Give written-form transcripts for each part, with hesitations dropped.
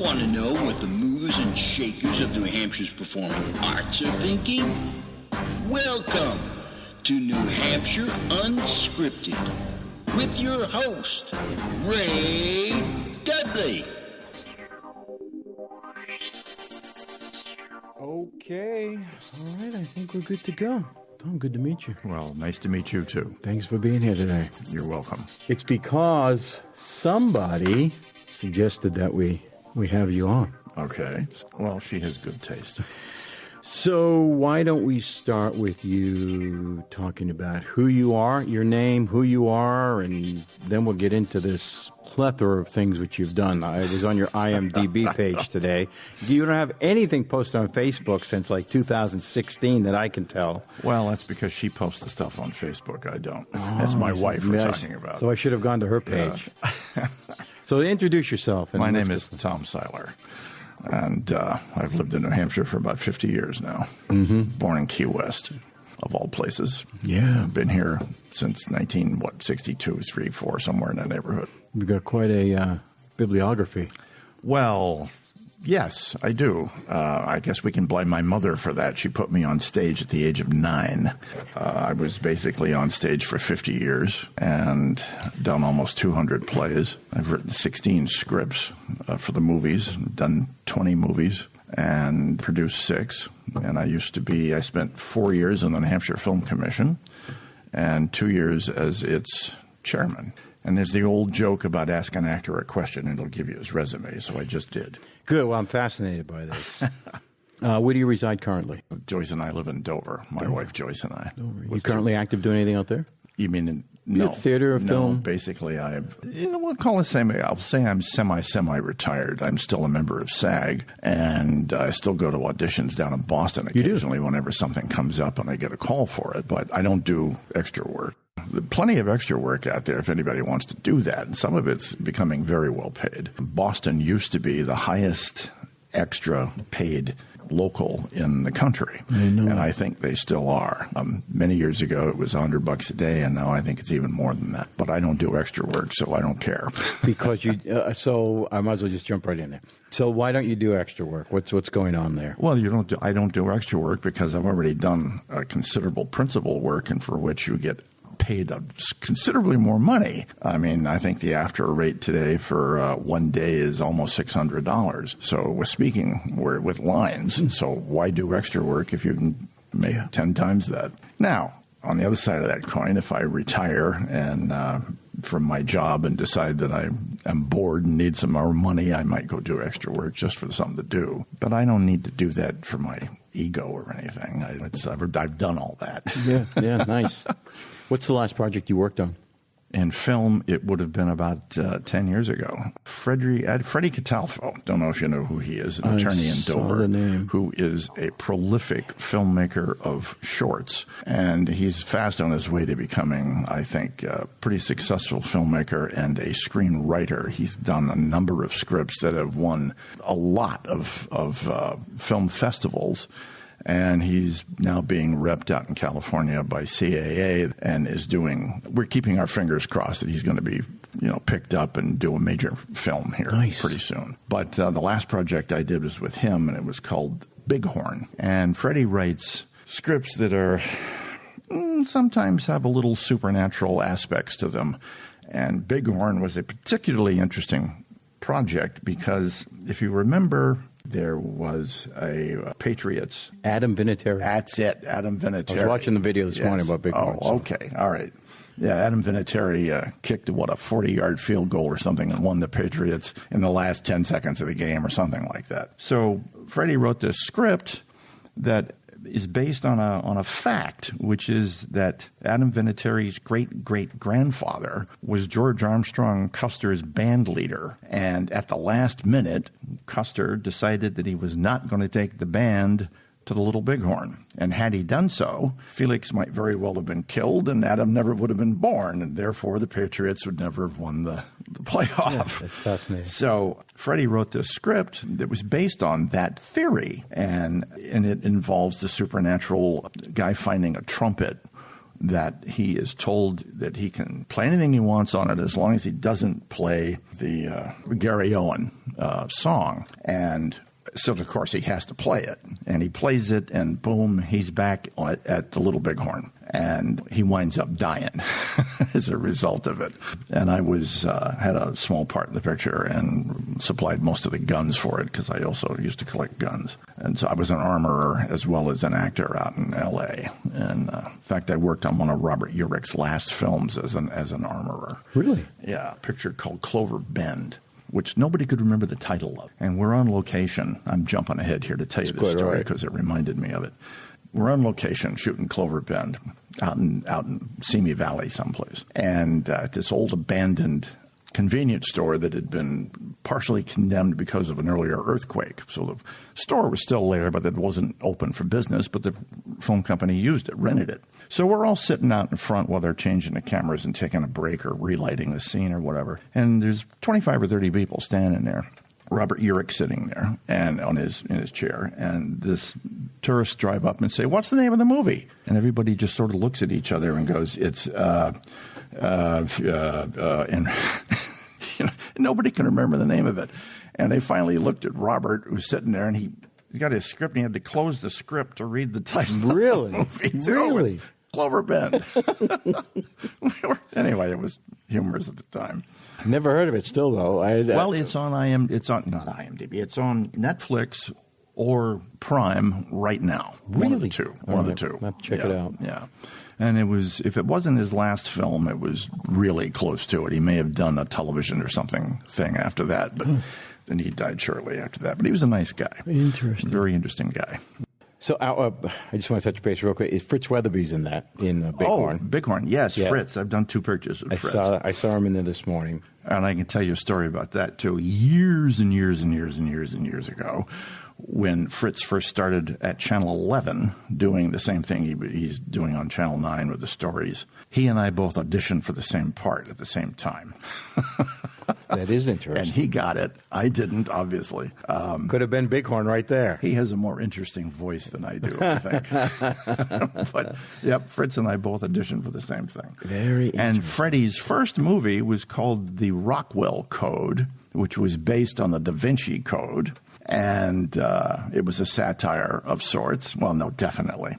Want to know what the movers and shakers of New Hampshire's performing arts are thinking? Welcome to New Hampshire Unscripted with your host, Ray Dudley. Okay. All right, I think we're good to go. Tom, good to meet you. Well, nice to meet you, too. Thanks for being here today. You're welcome. It's because somebody suggested that we have you on. Okay. Well, she has good taste. So why don't we start with you talking about who you are, your name, who you are, and then we'll get into this plethora of things which you've done. I was on your IMDb page today. You don't have anything posted on Facebook since like 2016 that I can tell. Well, that's because she posts the stuff on Facebook. I don't. That's my wife we're talking about. So I should have gone to her page. Yeah. So introduce yourself. My name is Tom Seiler. And I've lived in New Hampshire for about 50 years now. Mm-hmm. Born in Key West, of all places. Yeah. I've been here since 62, 3, 4, somewhere in that neighborhood. You've got quite a bibliography. Well, yes, I do. I guess we can blame my mother for that. She put me on stage at the age of 9. I was basically on stage for 50 years and done almost 200 plays. I've written 16 scripts for the movies, done 20 movies, and produced 6. And I spent 4 years on the New Hampshire Film Commission and 2 years as its chairman. And there's the old joke about ask an actor a question and it'll give you his resume, so I just did. Good. Well, I'm fascinated by this. Where do you reside currently? Joyce and I live in Dover. My wife, Joyce, and I. You currently active doing anything out there? You mean no theater or film? No, basically, we'll call it I'll say I'm semi-retired. I'm still a member of SAG, and I still go to auditions down in Boston occasionally whenever something comes up and I get a call for it. But I don't do extra work. Plenty of extra work out there if anybody wants to do that, and some of it's becoming very well paid. Boston used to be the highest extra paid local in the country, and I think they still are. Many years ago, it was $100 a day, and now I think it's even more than that. But I don't do extra work, so I don't care. Because you, so I might as well just jump right in there. So why don't you do extra work? What's going on there? Well, I don't do extra work because I've already done considerable principal work, and for which you get paid considerably more money. I mean, I think the after rate today for 1 day is almost $600. So we're speaking with lines. So why do extra work if you can make 10 times that? Now, on the other side of that coin, if I retire and from my job and decide that I am bored and need some more money, I might go do extra work just for something to do. But I don't need to do that for my ego or anything. I've done all that. Yeah, nice. What's the last project you worked on? In film, it would have been about 10 years ago. Freddie Catalfo, don't know if you know who he is, an attorney in Dover, who is a prolific filmmaker of shorts. And he's fast on his way to becoming, I think, a pretty successful filmmaker and a screenwriter. He's done a number of scripts that have won a lot of film festivals. And he's now being repped out in California by CAA and we're keeping our fingers crossed that he's going to be, picked up and do a major film here pretty soon. But the last project I did was with him, and it was called Bighorn. And Freddie writes scripts that are sometimes have a little supernatural aspects to them. And Bighorn was a particularly interesting project because if you remember, there was a Patriots. Adam Vinatieri. That's it, Adam Vinatieri. I was watching the video this morning about Bighorn. Oh, okay. All right. Yeah, Adam Vinatieri kicked, a 40-yard field goal or something and won the Patriots in the last 10 seconds of the game or something like that. So Freddie wrote this script that is based on a fact, which is that Adam Vinatieri's great-great-grandfather was George Armstrong Custer's band leader. And at the last minute, Custer decided that he was not going to take the band to the Little Bighorn. And had he done so, Felix might very well have been killed and Adam never would have been born. And therefore, the Patriots would never have won the playoff. Yeah, that's fascinating. So Freddie wrote this script that was based on that theory. And it involves the supernatural guy finding a trumpet that he is told that he can play anything he wants on it as long as he doesn't play the Gary Owen song. And so, of course, he has to play it. And he plays it, and boom, he's back at the Little Bighorn. And he winds up dying as a result of it. And I had a small part in the picture and supplied most of the guns for it because I also used to collect guns. And so I was an armorer as well as an actor out in L.A. And in fact, I worked on one of Robert Urich's last films as an armorer. Really? Yeah, a picture called Clover Bend, which nobody could remember the title of. And we're on location. I'm jumping ahead here to tell you this story because it reminded me of it. We're on location shooting Clover Bend out in Simi Valley someplace. And at this old abandoned convenience store that had been partially condemned because of an earlier earthquake. So the store was still there, but it wasn't open for business, but the film company used it, rented it. So we're all sitting out in front while they're changing the cameras and taking a break or relighting the scene or whatever. And there's 25 or 30 people standing there. Robert Urich sitting there and in his chair, and this tourists drive up and say, "What's the name of the movie?" And everybody just sort of looks at each other and goes, "It's and nobody can remember the name of it." And they finally looked at Robert, who's sitting there, and he's got his script, and he had to close the script to read the title really? of the movie. Really? Clover Bend. Anyway, it was humorous at the time. Never heard of it still, though. Well, it's on not IMDb. It's on Netflix or Prime right now. Really? One of the two. I'll have to check it out. Yeah. And if it wasn't his last film, it was really close to it. He may have done a television or something thing after that, but then he died shortly after that. But he was a nice guy. Interesting. Very interesting guy. So I just want to touch base real quick. Fritz Weatherby's in that, in Bighorn. Oh, Bighorn, yes, yeah. Fritz. I've done 2 pictures of Fritz. I saw him in there this morning. And I can tell you a story about that, too. Years and years and years and years and years ago, when Fritz first started at Channel 11 doing the same thing he's doing on Channel 9 with the stories, he and I both auditioned for the same part at the same time. That is interesting. And he got it. I didn't, obviously. Could have been Bighorn right there. He has a more interesting voice than I do, I think. But, yep, Fritz and I both auditioned for the same thing. Very interesting. And Freddie's first movie was called The Rockwell Code, which was based on the Da Vinci Code. And it was a satire of sorts. Well, no, definitely.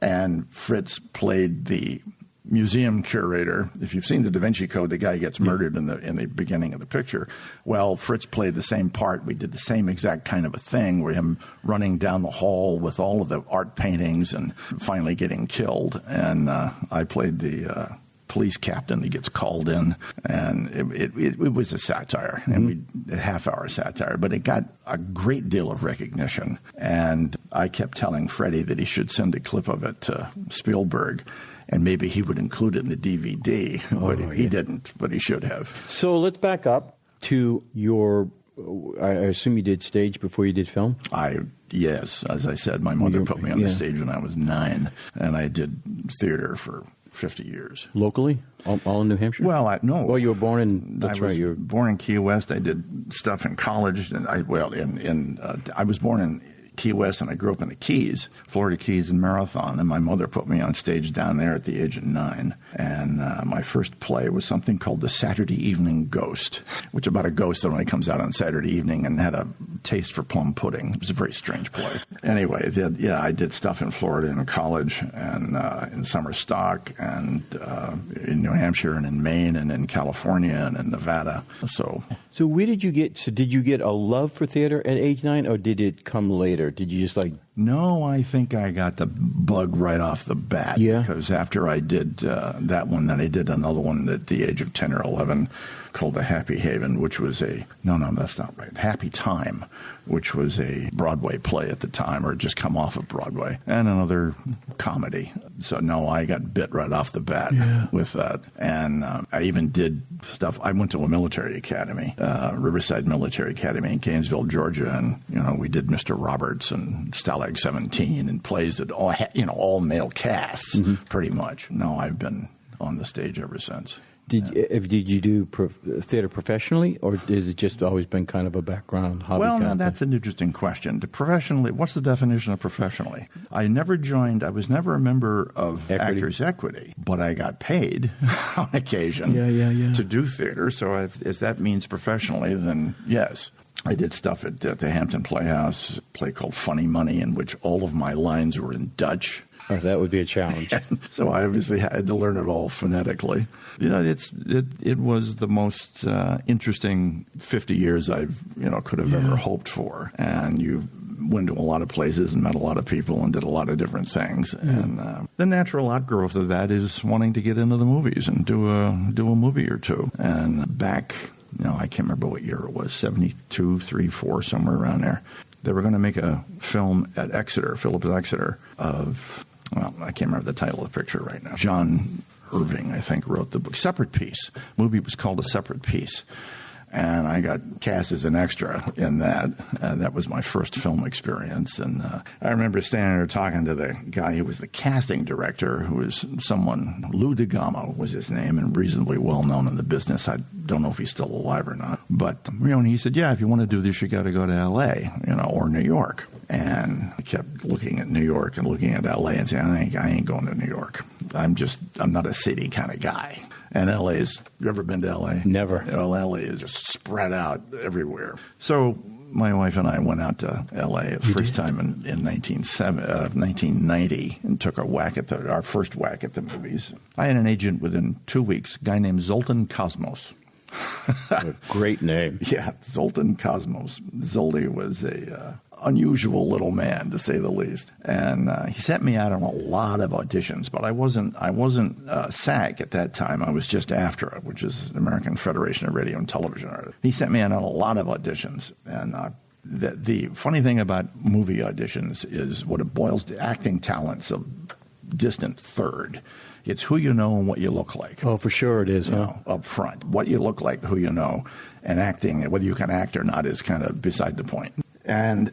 And Fritz played the museum curator. If you've seen the Da Vinci Code, the guy gets murdered in the beginning of the picture. Well, Fritz played the same part. We did the same exact kind of a thing where him running down the hall with all of the art paintings and finally getting killed. And I played the police captain that gets called in, and it was a satire, and a half-hour satire, but it got a great deal of recognition. And I kept telling Freddie that he should send a clip of it to Spielberg, and maybe he would include it in the DVD. But he didn't, but he should have. So let's back up to your, I assume you did stage before you did film? Yes, as I said, my mother put me on the stage when I was 9, and I did theater for 50 years. Locally? All in New Hampshire? Well, no. Well, you were born in, I was born in Key West. I did stuff in college, and I was born in Key West, and I grew up in the Keys, Florida Keys and Marathon, and my mother put me on stage down there at the age of 9. And my first play was something called The Saturday Evening Ghost, which is about a ghost that only comes out on Saturday evening and had a taste for plum pudding. It was a very strange play. Anyway, I did stuff in Florida in college and in summer stock and in New Hampshire and in Maine and in California and in Nevada. So where did you get? So did you get a love for theater at age 9, or did it come later? Did you just like? No, I think I got the bug right off the bat. Yeah. Because after I did that one, then I did another one at the age of 10 or 11 called The Happy Haven, which was no, that's not right. Happy Time, which was a Broadway play at the time, or just come off of Broadway, and another comedy. So, no, I got bit right off the bat with that. And I even did stuff. I went to a military academy, Riverside Military Academy in Gainesville, Georgia, and, we did Mr. Roberts and Stalag 17 and plays that all male casts, pretty much. No, I've been on the stage ever since. Did you do theater professionally, or has it just always been kind of a background hobby? Well, now that's an interesting question. Professionally, what's the definition of professionally? I was never a member of Actors Equity, but I got paid on occasion to do theater. So if that means professionally, then yes. I did stuff at the Hampton Playhouse, a play called Funny Money, in which all of my lines were in Dutch. Oh, that would be a challenge. So I obviously had to learn it all phonetically. It was the most interesting 50 years could have ever hoped for. And you went to a lot of places and met a lot of people and did a lot of different things. And the natural outgrowth of that is wanting to get into the movies and do a movie or two. And back, I can't remember what year it was, 72, 3, 4, somewhere around there. They were going to make a film at Exeter, Phillips Exeter, of... Well, I can't remember the title of the picture right now. John Irving, I think, wrote the book. Separate Piece. The movie was called A Separate Piece. And I got cast as an extra in that. That was my first film experience. And I remember standing there talking to the guy who was the casting director, who was someone, Lou DeGamo was his name, and reasonably well known in the business. I don't know if he's still alive or not. But, and he said, yeah, if you want to do this, you got to go to L.A., or New York. And I kept looking at New York and looking at L.A. and saying, I ain't going to New York. I'm not a city kind of guy. And L.A.'s, you ever been to L.A.? Never. L.A. is just spread out everywhere. So my wife and I went out to L.A. the first time in 1990 and took our first whack at the movies. I had an agent within 2 weeks, a guy named Zoltan Cosmos. A great name. Yeah, Zoltan Cosmos. Zoldy was a unusual little man, to say the least. And he sent me out on a lot of auditions, but I wasn't SAG at that time. I was just AFTRA, which is the American Federation of Radio and Television Artists. He sent me out on a lot of auditions. And the funny thing about movie auditions is what it boils to, acting talent's a distant third. It's who you know and what you look like. Oh, for sure it is, up front. What you look like, who you know, and acting, whether you can act or not, is kind of beside the point. And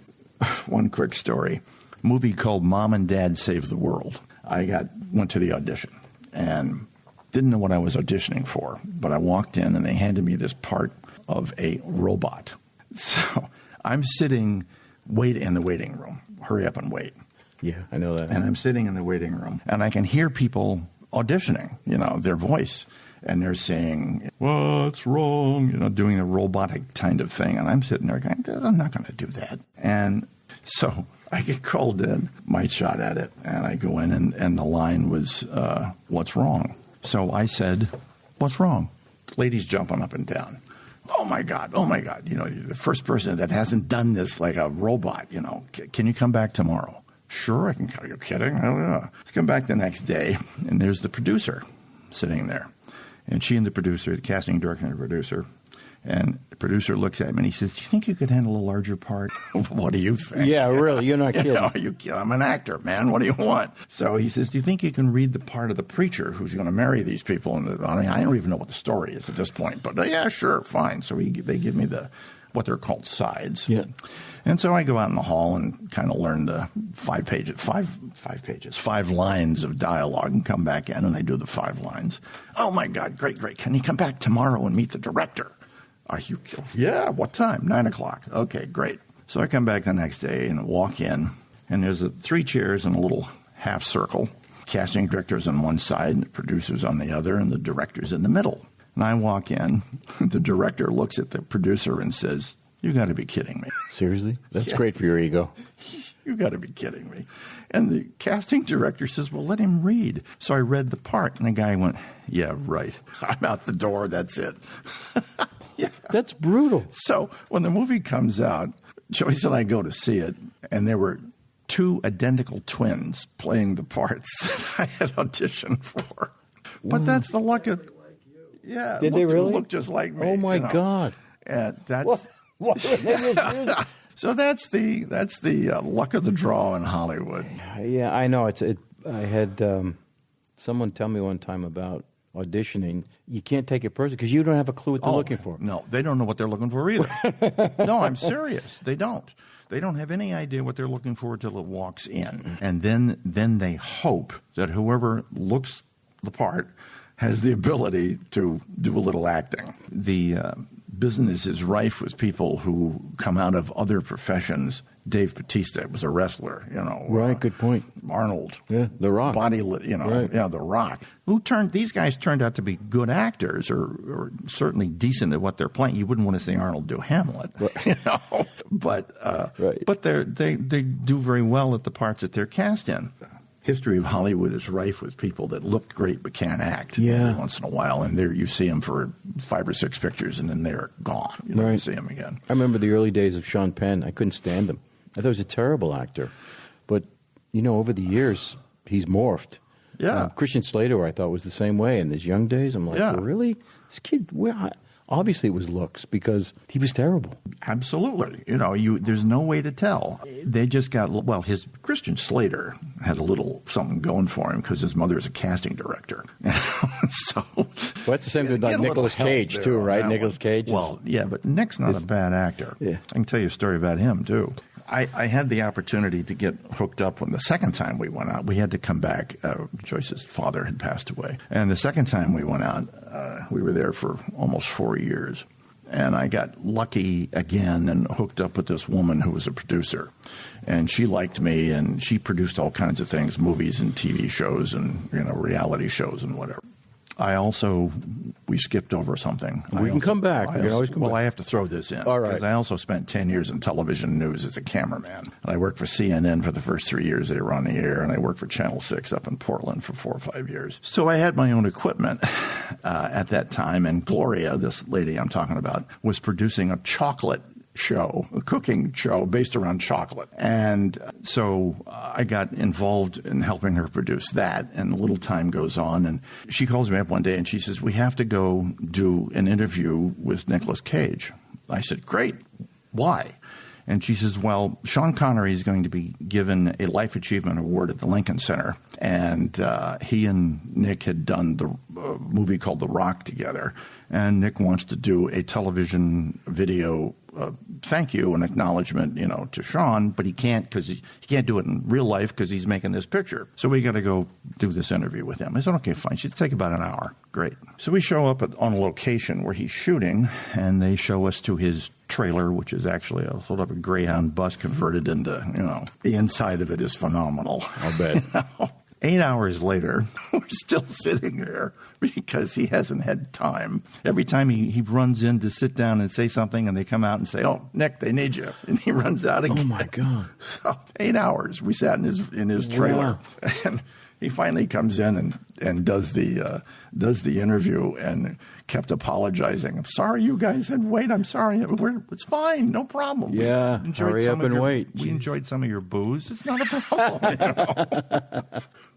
one quick story. A movie called Mom and Dad Save the World. I went to the audition and didn't know what I was auditioning for, but I walked in and they handed me this part of a robot. So I'm sitting, in the waiting room. Hurry up and wait. Yeah, I know that. And I'm sitting in the waiting room, and I can hear people auditioning, their voice. And they're saying, what's wrong? Doing a robotic kind of thing. And I'm sitting there going, I'm not going to do that. And so I get called in, my shot at it. And I go in, and the line was, what's wrong? So I said, what's wrong? Ladies jumping up and down. Oh, my God. The first person that hasn't done this like a robot, can you come back tomorrow? Sure, I can. Are you kidding? I come back the next day, and there's the producer sitting there. And she and the producer, the casting director and the producer, and the producer looks at me and he says, do you think you could handle a larger part? What do you think? Yeah, really, you're not kidding. I'm an actor, man. What do you want? So he says, do you think you can read the part of the preacher who's going to marry these people? And I don't even know what the story is at this point, but yeah, sure, fine. So they give me what they're called sides. Yeah. And so I go out in the hall and kind of learn the 5 lines of dialogue and come back in and I do the 5 lines. Oh, my God, great. Can you come back tomorrow and meet the director? Are you kidding? Yeah, what time? 9:00. Okay, great. So I come back the next day and walk in, and there's 3 chairs in a little half circle. Casting directors on one side, the producers on the other, and the director's in the middle. And I walk in, the director looks at the producer and says, you got to be kidding me. Seriously? That's great for your ego. You got to be kidding me. And the casting director says, well, let him read. So I read the part, and the guy went, yeah, right. I'm out the door. That's it. Yeah. That's brutal. So when the movie comes out, Joyce and I go to see it, and there were 2 identical twins playing the parts that I had auditioned for. But that's the luck of... Yeah. Did they really? Look just like me. Oh, my God. And that's... So that's the luck of the draw in Hollywood. Yeah, I know. I had someone tell me one time about auditioning. You can't take it personally because you don't have a clue what they're looking for. No, they don't know what they're looking for either. No, I'm serious. They don't. They don't have any idea what they're looking for until it walks in. And then they hope that whoever looks the part has the ability to do a little acting. The business is rife with people who come out of other professions. Dave Bautista was a wrestler, Right, good point. Arnold. Yeah, The Rock. Right. Yeah, The Rock. These guys turned out to be good actors or certainly decent at what they're playing. You wouldn't want to see Arnold do Hamlet, but they do very well at the parts that they're cast in. History of Hollywood is rife with people that looked great but can't act every once in a while, and there you see them for 5 or 6 pictures, and then they're gone. You never see them again. I remember the early days of Sean Penn. I couldn't stand him. I thought he was a terrible actor. But, over the years, he's morphed. Yeah. Christian Slater, I thought, was the same way. In his young days, I'm like, really? This kid, obviously it was looks because he was terrible. Absolutely. There's no way to tell. They just got, Christian Slater had a little something going for him because his mother is a casting director. That's the same thing like Nicolas Cage, too, right? Nicolas Cage? But Nick's not a bad actor. Yeah. I can tell you a story about him, too. I had the opportunity to get hooked up when the second time we went out. We had to come back. Joyce's father had passed away. And the second time we went out, we were there for almost 4 years. And I got lucky again and hooked up with this woman who was a producer. And she liked me, and she produced all kinds of things, movies and TV shows and, reality shows and whatever. We skipped over something. We can come back. We can always come back. I have to throw this in. All right. Because I also spent 10 years in television news as a cameraman. And I worked for CNN for the first 3 years they were on the air, and I worked for Channel 6 up in Portland for 4 or 5 years. So I had my own equipment at that time, and Gloria, this lady I'm talking about, was producing a chocolate show, a cooking show based around chocolate. And so I got involved in helping her produce that, and a little time goes on, and she calls me up one day and she says, we have to go do an interview with Nicolas Cage. I said, great. Why? And she says, well, Sean Connery is going to be given a Life Achievement Award at the Lincoln Center. And he and Nick had done the movie called The Rock together. And Nick wants to do a television video thank you and acknowledgement, to Sean, but he can't because he can't do it in real life because he's making this picture. So we got to go do this interview with him. I said, okay, fine. She'd take about an hour. Great. So we show up on a location where he's shooting, and they show us to his trailer, which is actually a sort of a Greyhound bus converted into, the inside of it is phenomenal. I'll bet. 8 hours later, we're still sitting there because he hasn't had time. Every time he runs in to sit down and say something, and they come out and say, oh, Nick, they need you. And he runs out again. Oh, my God. So 8 hours we sat in his trailer. Wow. And he finally comes in and does the interview and kept apologizing. I'm sorry you guys had to wait. I'm sorry. It's fine. No problem. Yeah, hurry up and wait. We enjoyed some of your booze. It's not a problem.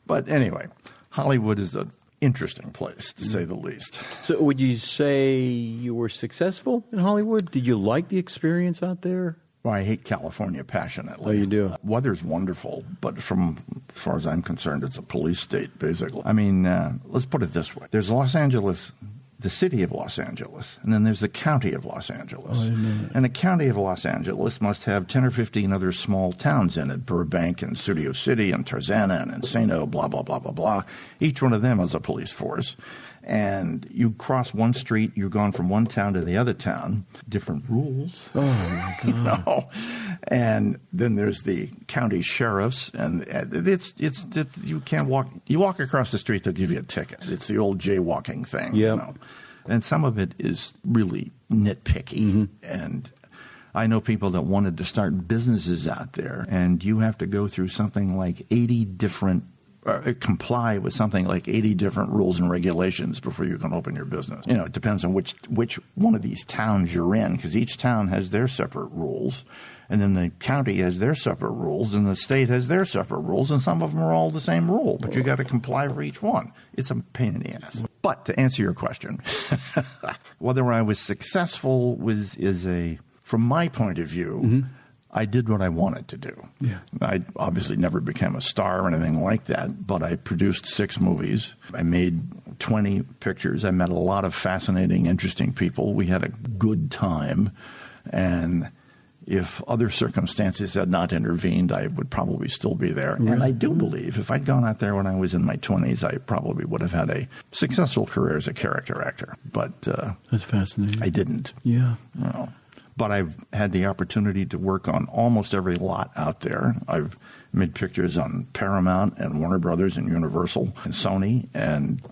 But anyway, Hollywood is an interesting place, to say the least. So would you say you were successful in Hollywood? Did you like the experience out there? Well, I hate California passionately. Oh, you do? Weather's wonderful, but from as far as I'm concerned, it's a police state, basically. I mean, let's put it this way. There's Los Angeles, the city of Los Angeles, and then there's the county of Los Angeles. Oh, I didn't know that. And the county of Los Angeles must have 10 or 15 other small towns in it, Burbank and Studio City and Tarzana and Encino, blah, blah, blah, blah, blah. Each one of them has a police force. And you cross one street, you're gone from one town to the other town. Different rules. Oh, my God. And then there's the county sheriffs, and it's you can't walk. You walk across the street, they'll give you a ticket. It's the old jaywalking thing. Yeah. And some of it is really nitpicky. Mm-hmm. And I know people that wanted to start businesses out there, and you have to go through something like 80 different comply with something like 80 different rules and regulations before you can open your business. It depends on which one of these towns you're in, because each town has their separate rules, and then the county has their separate rules, and the state has their separate rules, and some of them are all the same rule, but you got to comply for each one. It's a pain in the ass. But to answer your question, whether I was successful from my point of view, mm-hmm. I did what I wanted to do. Yeah. I obviously never became a star or anything like that, but I produced 6 movies. I made 20 pictures. I met a lot of fascinating, interesting people. We had a good time. And, if other circumstances had not intervened, I would probably still be there. Really? And I do believe if I'd gone out there when I was in my 20s, I probably would have had a successful career as a character actor. But that's fascinating. I didn't. Yeah. No. But I've had the opportunity to work on almost every lot out there. I've made pictures on Paramount and Warner Brothers and Universal and Sony, and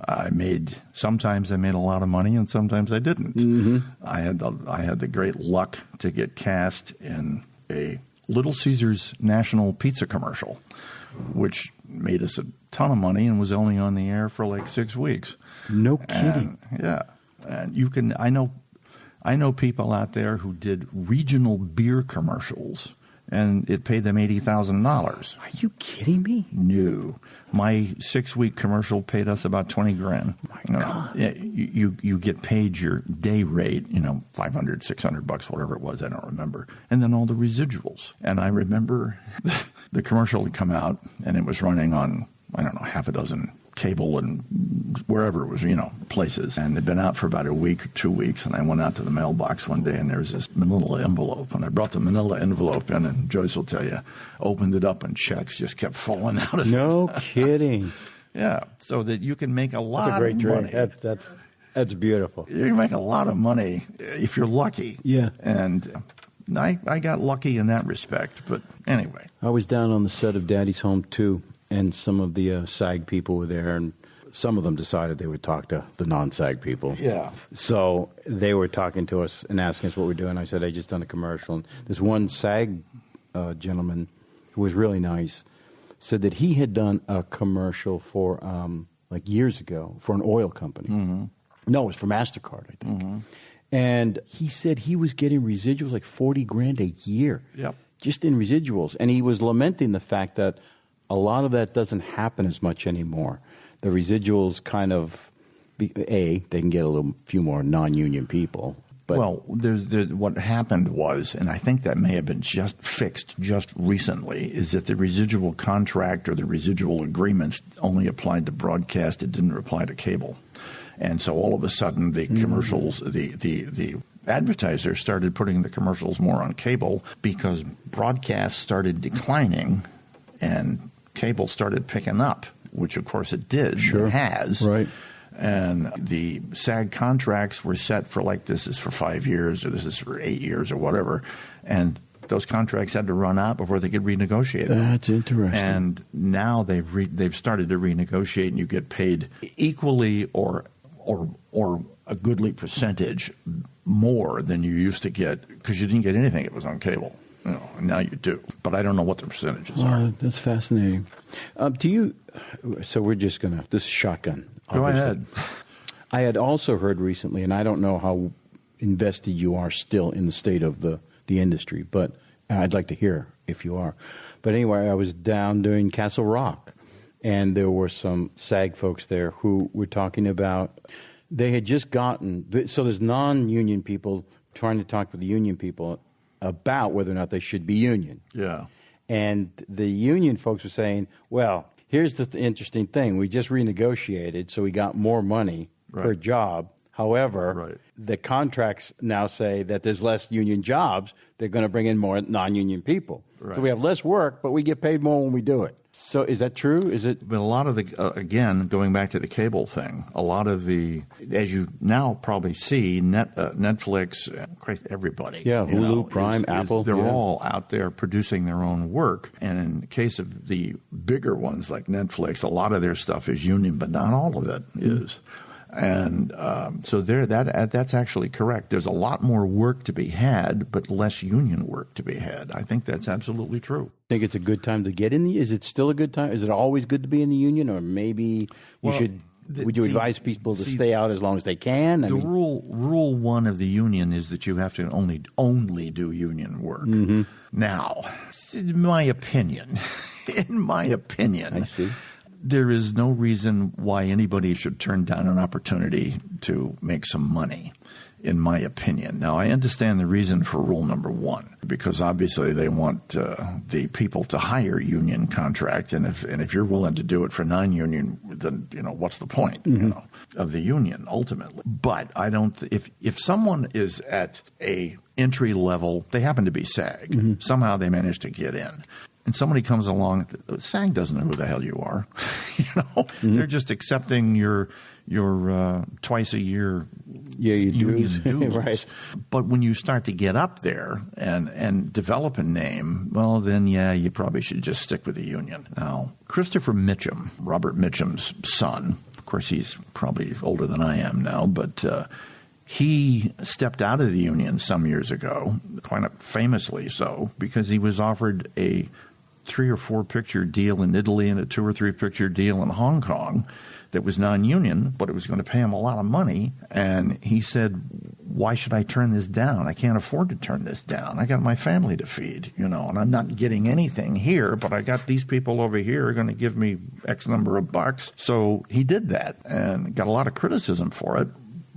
sometimes I made a lot of money and sometimes I didn't. Mm-hmm. I had the great luck to get cast in a Little Caesars National Pizza commercial, which made us a ton of money and was only on the air for like 6 weeks. No kidding. And I know people out there who did regional beer commercials, and it paid them $80,000. Are you kidding me? No. My 6-week commercial paid us about $20,000. My God. You get paid your day rate, $500, $600, whatever it was, I don't remember. And then all the residuals. And I remember the commercial had come out, and it was running on, half a dozen cable and wherever it was, places. And they'd been out for about a week or 2 weeks, and I went out to the mailbox one day, and there was this manila envelope. And I brought the manila envelope in, and Joyce will tell you, opened it up, and checks just kept falling out of it. No kidding. Yeah, so that you can make a lot of money. That's a great trade. That's beautiful. You can make a lot of money if you're lucky. Yeah. And I got lucky in that respect, but anyway. I was down on the set of Daddy's Home 2. And some of the SAG people were there, and some of them decided they would talk to the non-SAG people. Yeah. So they were talking to us and asking us what we're doing. I said, I just done a commercial. And this one SAG gentleman who was really nice said that he had done a commercial for, years ago, for an oil company. Mm-hmm. No, it was for MasterCard, I think. Mm-hmm. And he said he was getting residuals like $40,000 a year. Yep. Just in residuals. And he was lamenting the fact that a lot of that doesn't happen as much anymore. The residuals kind of, they can get a few more non-union people. But well, what happened was, and I think that may have been just fixed just recently, is that the residual contract or the residual agreements only applied to broadcast. It didn't apply to cable. And so all of a sudden the commercials, the advertisers started putting the commercials more on cable because broadcast started declining and cable started picking up, which of course it did. Sure. It has. Right. And the SAG contracts were set for this is for 5 years or this is for 8 years or whatever. And those contracts had to run out before they could renegotiate them. That's interesting. And now they've started to renegotiate, and you get paid equally or a goodly percentage more than you used to get because you didn't get anything that was on cable. Now you do, but I don't know what the percentages are. That's fascinating. So we're just going to, this is shotgun. Go ahead. I had also heard recently, and I don't know how invested you are still in the state of the industry, but I'd like to hear if you are. But anyway, I was down doing Castle Rock, and there were some SAG folks there who were talking about, they had just gotten, so there's non-union people trying to talk with the union people about whether or not they should be union. Yeah. And the union folks were saying, well, here's the interesting thing. We just renegotiated, so we got more money per job. However, the contracts now say that there's less union jobs. They're going to bring in more non-union people. Right. So we have less work, but we get paid more when we do it. So is that true? Is it? But a lot of the, again, going back to the cable thing, a lot of the, as you now probably see, Netflix, everybody. Yeah, Hulu, Prime, Apple. They're all out there producing their own work. And in the case of the bigger ones like Netflix, a lot of their stuff is union, but not all of it is. And so that's actually correct. There's a lot more work to be had, but less union work to be had. I think that's absolutely true. Think it's a good time to get in the? Is it still a good time? Is it always good to be in the union, or maybe you should? Would you advise people to stay out as long as they can? Rule one of the union is that you have to only do union work. Mm-hmm. Now, in my opinion, I see. There is no reason why anybody should turn down an opportunity to make some money. in my opinion. Now, I understand the reason for rule number 1, because obviously they want the people to hire union contract, and if you're willing to do it for non-union, then what's the point of the union ultimately? But I don't. If someone is at a entry level, they happen to be SAG. Somehow they manage to get in. And somebody comes along, SAG doesn't know who the hell you are. They're just accepting your twice a year union dues. Right. But when you start to get up there and develop a name, well, then, you probably should just stick with the union. Now, Christopher Mitchum, Robert Mitchum's son, of course, he's probably older than I am now, but he stepped out of the union some years ago, quite famously so, because he was offered a 3 or 4 picture deal in Italy and a 2 or 3 picture deal in Hong Kong that was non-union, but it was going to pay him a lot of money. And he said, why should I turn this down? I can't afford to turn this down. I got my family to feed, and I'm not getting anything here, but I got these people over here who are going to give me X number of bucks. So he did that and got a lot of criticism for it.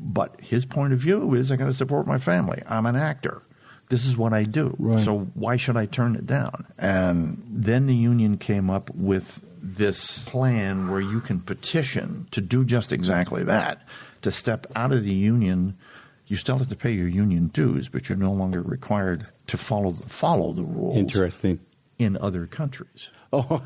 But his point of view is I got to support my family. I'm an actor. This is what I do. Right. So why should I turn it down? And then the union came up with this plan where you can petition to do just exactly that, to step out of the union. You still have to pay your union dues, but you're no longer required to follow the rules. Interesting. In other countries. Oh.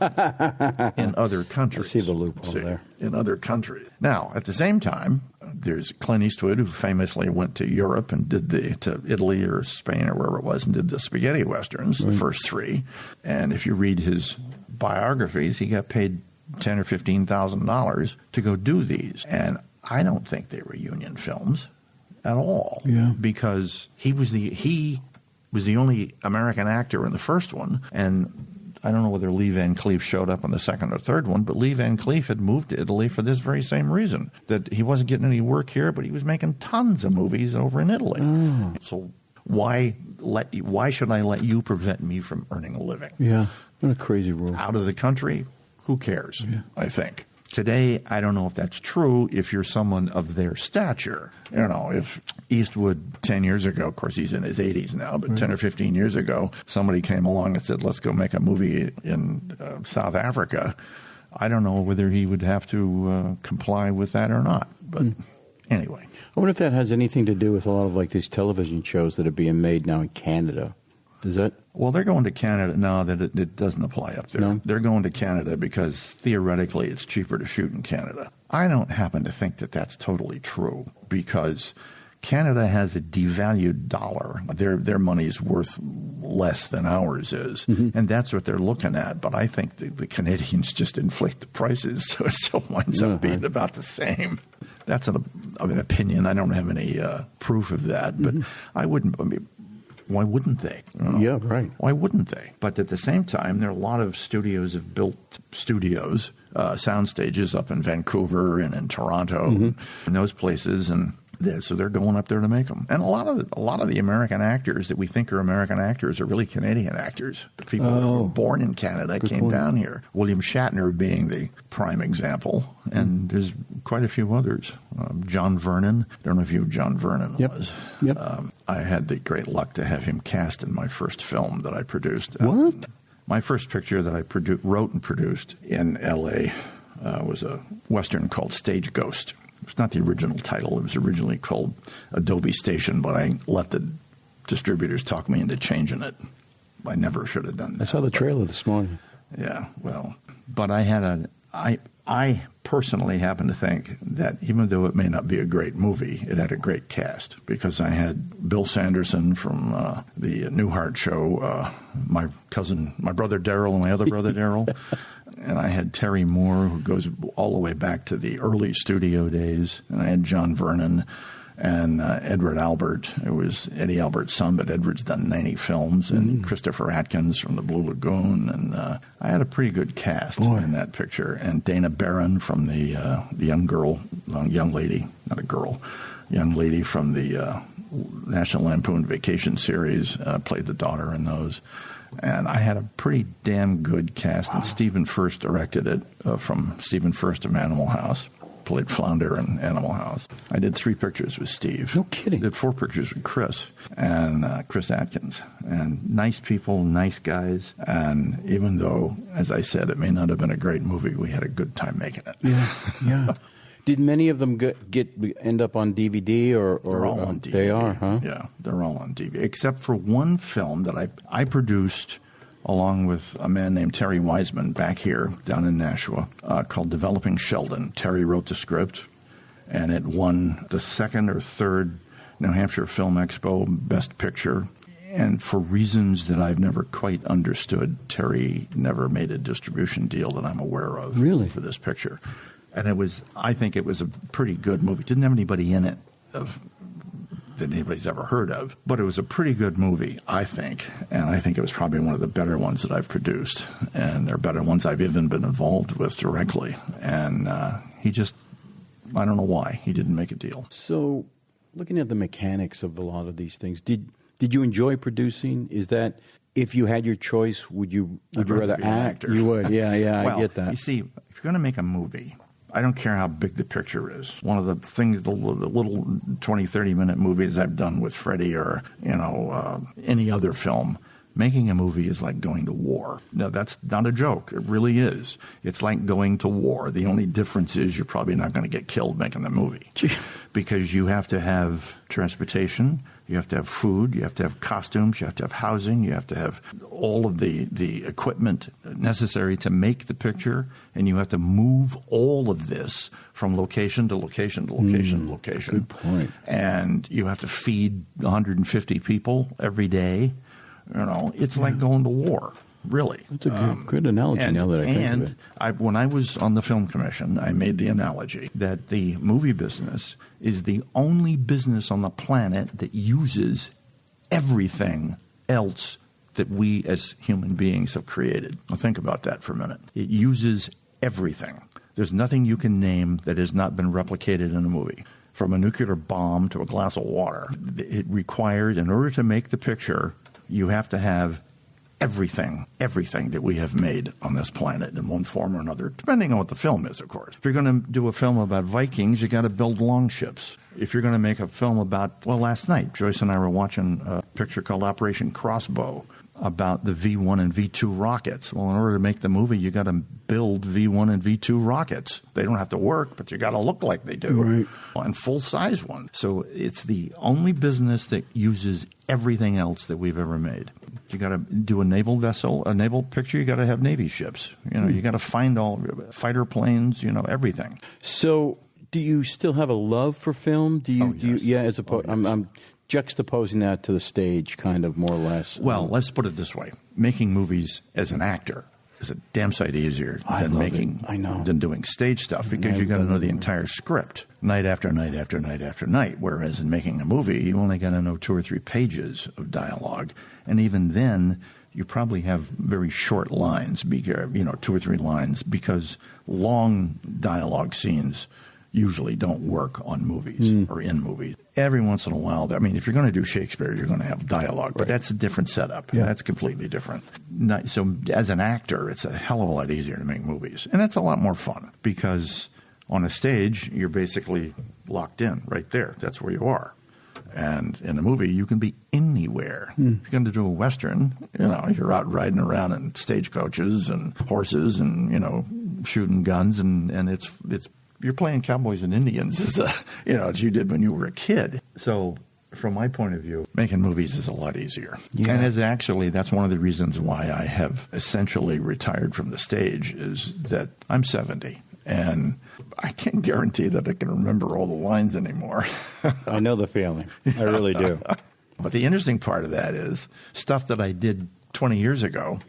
In other countries. I see the loophole there. In other countries. Now, at the same time, there's Clint Eastwood, who famously went to Europe and did to Italy or Spain or wherever it was and did the spaghetti westerns, the first 3. And if you read his biographies, he got paid $10,000 or $15,000 to go do these. And I don't think they were union films at all. Yeah. Because he was the only American actor in the first one, and I don't know whether Lee Van Cleef showed up in the second or third one, but Lee Van Cleef had moved to Italy for this very same reason, that he wasn't getting any work here, but he was making tons of movies over in Italy. Oh. So why should I let you prevent me from earning a living? Yeah, what a crazy rule. Out of the country, who cares, I think. Today, I don't know if that's true if you're someone of their stature. If Eastwood 10 years ago, of course he's in his 80s now, but 10 or 15 years ago, somebody came along and said, let's go make a movie in South Africa, I don't know whether he would have to comply with that or not. But anyway. I wonder if that has anything to do with a lot of these television shows that are being made now in Canada. Does that? Well, they're going to Canada now. That it doesn't apply up there. No? They're going to Canada because theoretically it's cheaper to shoot in Canada. I don't happen to think that that's totally true because Canada has a devalued dollar. Their money's worth less than ours is, and that's what they're looking at. But I think the Canadians just inflate the prices, so it still winds up being about the same. That's an opinion. I don't have any proof of that, but I wouldn't. Why wouldn't they? Yeah, right. Why wouldn't they? But at the same time, there are a lot of studios have built studios, sound stages up in Vancouver and in Toronto, and those places, and so they're going up there to make them. And a lot of the American actors that we think are American actors are really Canadian actors. The people who were born in Canada came down here. William Shatner being the prime example, and there's quite a few others. John Vernon. I don't know if you know who John Vernon was. Yep. I had the great luck to have him cast in my first film that I produced. What? My first picture that I wrote and produced in L.A. Was a Western called Stage Ghost. It's not the original title. It was originally called Adobe Station, but I let the distributors talk me into changing it. I never should have done that. I saw the trailer this morning. Yeah, well, but I personally happen to think that even though it may not be a great movie, it had a great cast because I had Bill Sanderson from the Newhart Show, my brother Daryl and my other brother Daryl. And I had Terry Moore, who goes all the way back to the early studio days. And I had John Vernon and Edward Albert. It was Eddie Albert's son, but Edward's done 90 films. And Christopher Atkins from the Blue Lagoon. And I had a pretty good cast in that picture. And Dana Barron from the young lady from the National Lampoon Vacation series played the daughter in those. And I had a pretty damn good cast, and Stephen Furst directed it from Stephen Furst of Animal House. played Flounder in Animal House. I did 3 pictures with Steve. No kidding. Did 4 pictures with Chris and Chris Atkins. And nice people, nice guys. And even though, as I said, it may not have been a great movie, we had a good time making it. Yeah. Did many of them end up on DVD or they're all on DVD? They are, huh? Yeah, they're all on DVD, except for one film that I produced along with a man named Terry Wiseman back here down in Nashua called Developing Sheldon. Terry wrote the script, and it won the 2nd or 3rd New Hampshire Film Expo Best Picture. And for reasons that I've never quite understood, Terry never made a distribution deal that I'm aware of for this picture. And I think it was a pretty good movie. It didn't have anybody in it that anybody's ever heard of, but it was a pretty good movie, I think. And I think it was probably one of the better ones that I've produced. And they're better ones I've even been involved with directly. And he just, I don't know why, he didn't make a deal. So looking at the mechanics of a lot of these things, did you enjoy producing? Is that, if you had your choice, would you rather act? You would, yeah, well, I get that. You see, if you're going to make a movie, I don't care how big the picture is. One of the things, the little 20, 30-minute movies I've done with Freddie or, any other film, making a movie is like going to war. No, that's not a joke. It really is. It's like going to war. The only difference is you're probably not going to get killed making the movie. Because you have to have transportation, you have to have food, you have to have costumes, you have to have housing, you have to have all of the equipment necessary to make the picture, and you have to move all of this from location to location to location to location. Good point. And you have to feed 150 people every day. It's like going to war. Really. That's a good analogy now that I think of it. And when I was on the Film Commission, I made the analogy that the movie business is the only business on the planet that uses everything else that we as human beings have created. Now think about that for a minute. It uses everything. There's nothing you can name that has not been replicated in a movie. From a nuclear bomb to a glass of water. It required, in order to make the picture, you have to have everything that we have made on this planet in one form or another, depending on what the film is, of course. If you're going to do a film about Vikings, you got to build longships. If you're going to make a film about, last night, Joyce and I were watching a picture called Operation Crossbow about the V-1 and V-2 rockets. Well, in order to make the movie, you got to build V-1 and V-2 rockets. They don't have to work, but you got to look like they do. Right. And full-size one. So it's the only business that uses everything else that we've ever made. You got to do a naval picture, you got to have Navy ships. You got to find all fighter planes, everything. So do you still have a love for film? Yes. I'm juxtaposing that to the stage, kind of, more or less. Well, let's put it this way. Making movies as an actor is a damn sight easier than doing stage stuff, because you got to know the entire script night after night after night after night, whereas in making a movie, you only got to know 2 or 3 pages of dialogue. And even then, you probably have very short lines, 2 or 3 lines, because long dialogue scenes usually don't work on movies or in movies. Every once in a while, if you're going to do Shakespeare, you're going to have dialogue, but that's a different setup. Yeah. That's completely different. So as an actor, it's a hell of a lot easier to make movies. And it's a lot more fun, because on a stage, you're basically locked in right there. That's where you are. And in a movie, you can be anywhere. If you're going to do a Western, you're out riding around in stagecoaches and horses and, shooting guns, and it's you're playing cowboys and Indians as you did when you were a kid. So from my point of view, making movies is a lot easier. Yeah. And that's one of the reasons why I have essentially retired from the stage, is that I'm 70. And I can't guarantee that I can remember all the lines anymore. I know the feeling. I really do. But the interesting part of that is stuff that I did 20 years ago,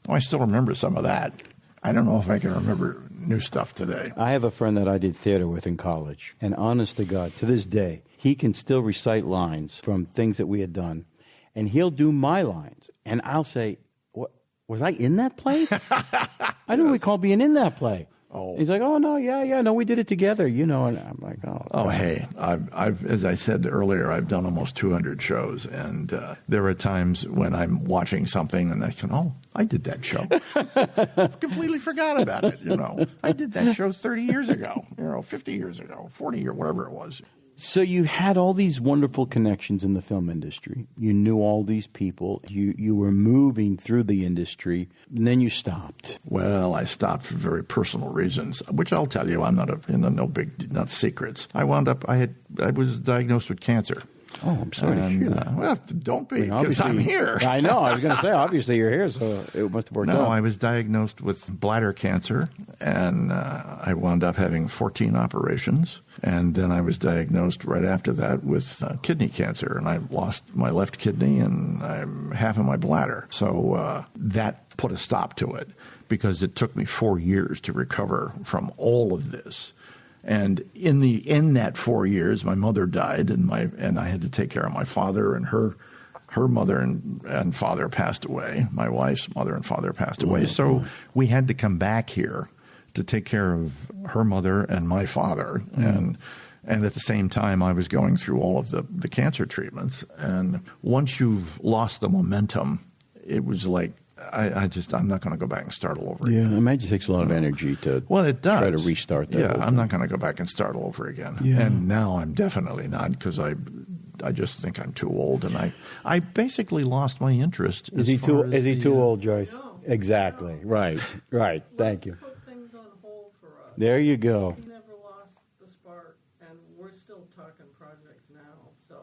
I still remember some of that. I don't know if I can remember new stuff today. I have a friend that I did theater with in college, and honest to God, to this day, he can still recite lines from things that we had done, and he'll do my lines, and I'll say, "What was I in that play? I don't recall being in that play." Oh. He's like, oh, no, no, we did it together, and I'm like, oh. Oh, hey, I've, as I said earlier, I've done almost 200 shows, and there are times when I'm watching something and I can, I did that show. Completely forgot about it, I did that show 30 years ago, 50 years ago, 40 or whatever it was. So you had all these wonderful connections in the film industry. You knew all these people. You were moving through the industry, and then you stopped. Well, I stopped for very personal reasons, which I'll tell you. I'm not secrets. I was diagnosed with cancer. Oh, I'm sorry to hear that. Well, don't be, because I'm here. I know. I was going to say, obviously you're here, so it must have worked out. No, I was diagnosed with bladder cancer, and I wound up having 14 operations. And then I was diagnosed right after that with kidney cancer, and I lost my left kidney and half of my bladder. So that put a stop to it, because it took me 4 years to recover from all of this. And in that 4 years, my mother died, and I had to take care of my father, and her mother and father passed away. My wife's mother and father passed away. So we had to come back here to take care of her mother and my father. And at the same time, I was going through all of the cancer treatments. And once you've lost the momentum, it was like, I'm not going to go back and start all over again. Yeah, I imagine it takes a lot of energy to it does. Try to restart that. Yeah, I'm not going to go back and start all over again. Yeah. And now I'm definitely not, because I just think I'm too old, and I basically lost my interest. Is he too old, Joyce? No. Exactly. Right. Thank you. Put things on hold for us. There you go. He never lost the spark, and we're still talking projects now. So.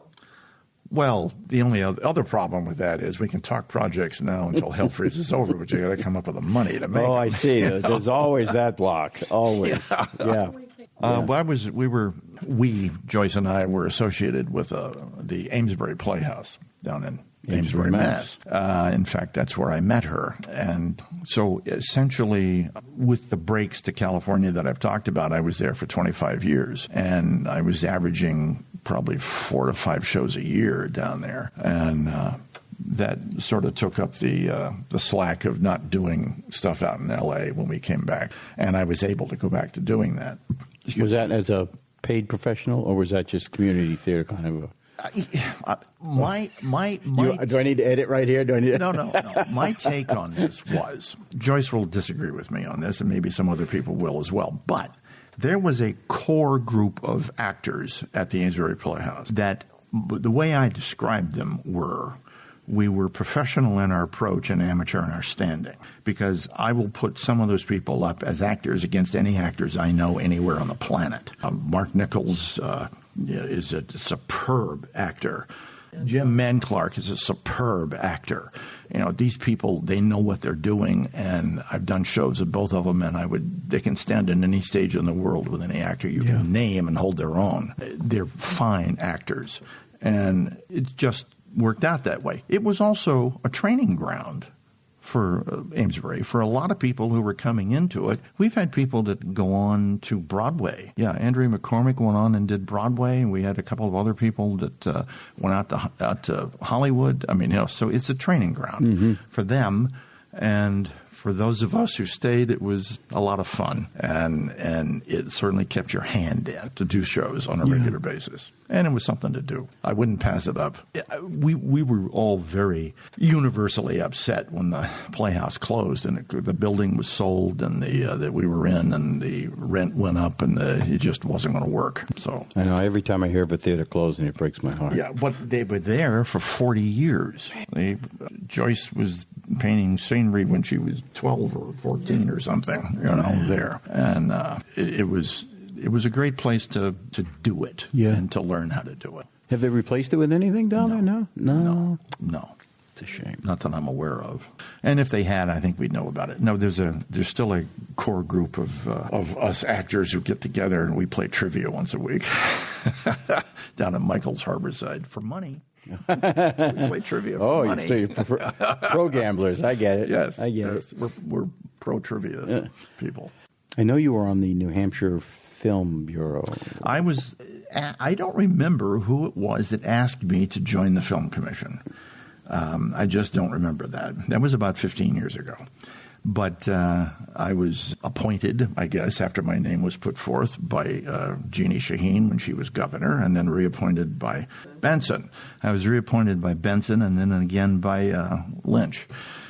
Well, the only other problem with that is we can talk projects now until hell freezes over, but you got to come up with the money to make. Oh, I see. There's always that block. Always. Yeah. Joyce and I were associated with the Amesbury Playhouse down in Amesbury, Mass. In fact, that's where I met her. And so essentially, with the breaks to California that I've talked about, I was there for 25 years. And I was averaging probably 4 to 5 shows a year down there. And that sort of took up the slack of not doing stuff out in L.A. when we came back. And I was able to go back to doing that. Was that as a paid professional, or was that just community theater kind of a... Do I need to edit right here? No. My take on this was, Joyce will disagree with me on this, and maybe some other people will as well, but there was a core group of actors at the Amesbury Playhouse that the way I described them we were professional in our approach and amateur in our standing, because I will put some of those people up as actors against any actors I know anywhere on the planet. Mark Nichols is a superb actor. Jim Manclark is a superb actor. These people, they know what they're doing, and I've done shows with both of them, and they can stand in any stage in the world with any actor you can name and hold their own. They're fine actors, and it's just worked out that way. It was also a training ground for Amesbury, for a lot of people who were coming into it. We've had people that go on to Broadway. Yeah, Andrea McCormick went on and did Broadway, and we had a couple of other people that went out to Hollywood. So it's a training ground for them, and for those of us who stayed, it was a lot of fun, and it certainly kept your hand in to do shows on a regular basis. And it was something to do. I wouldn't pass it up. We were all very universally upset when the Playhouse closed and the building was sold and that we were in, and the rent went up, and it just wasn't going to work. So I know every time I hear of a theater closing, it breaks my heart. Yeah, but they were there for 40 years. Joyce was painting scenery when she was 12 or 14 or something, there. And it was a great place to do it and to learn how to do it. Have they replaced it with anything down there? No. It's a shame. Not that I'm aware of. And if they had, I think we'd know about it. No, there's still a core group of us actors who get together and we play trivia once a week down at Michael's Harborside for money. We play trivia for money. So you prefer pro gamblers. I get it. Yes. I get it. We're pro trivia people. I know you were on the New Hampshire Film Bureau. I don't remember who it was that asked me to join the Film Commission. I just don't remember that. That was about 15 years ago. But I was appointed, I guess, after my name was put forth by Jeannie Shaheen when she was governor, and then reappointed by Benson. I was reappointed by Benson and then again by Lynch.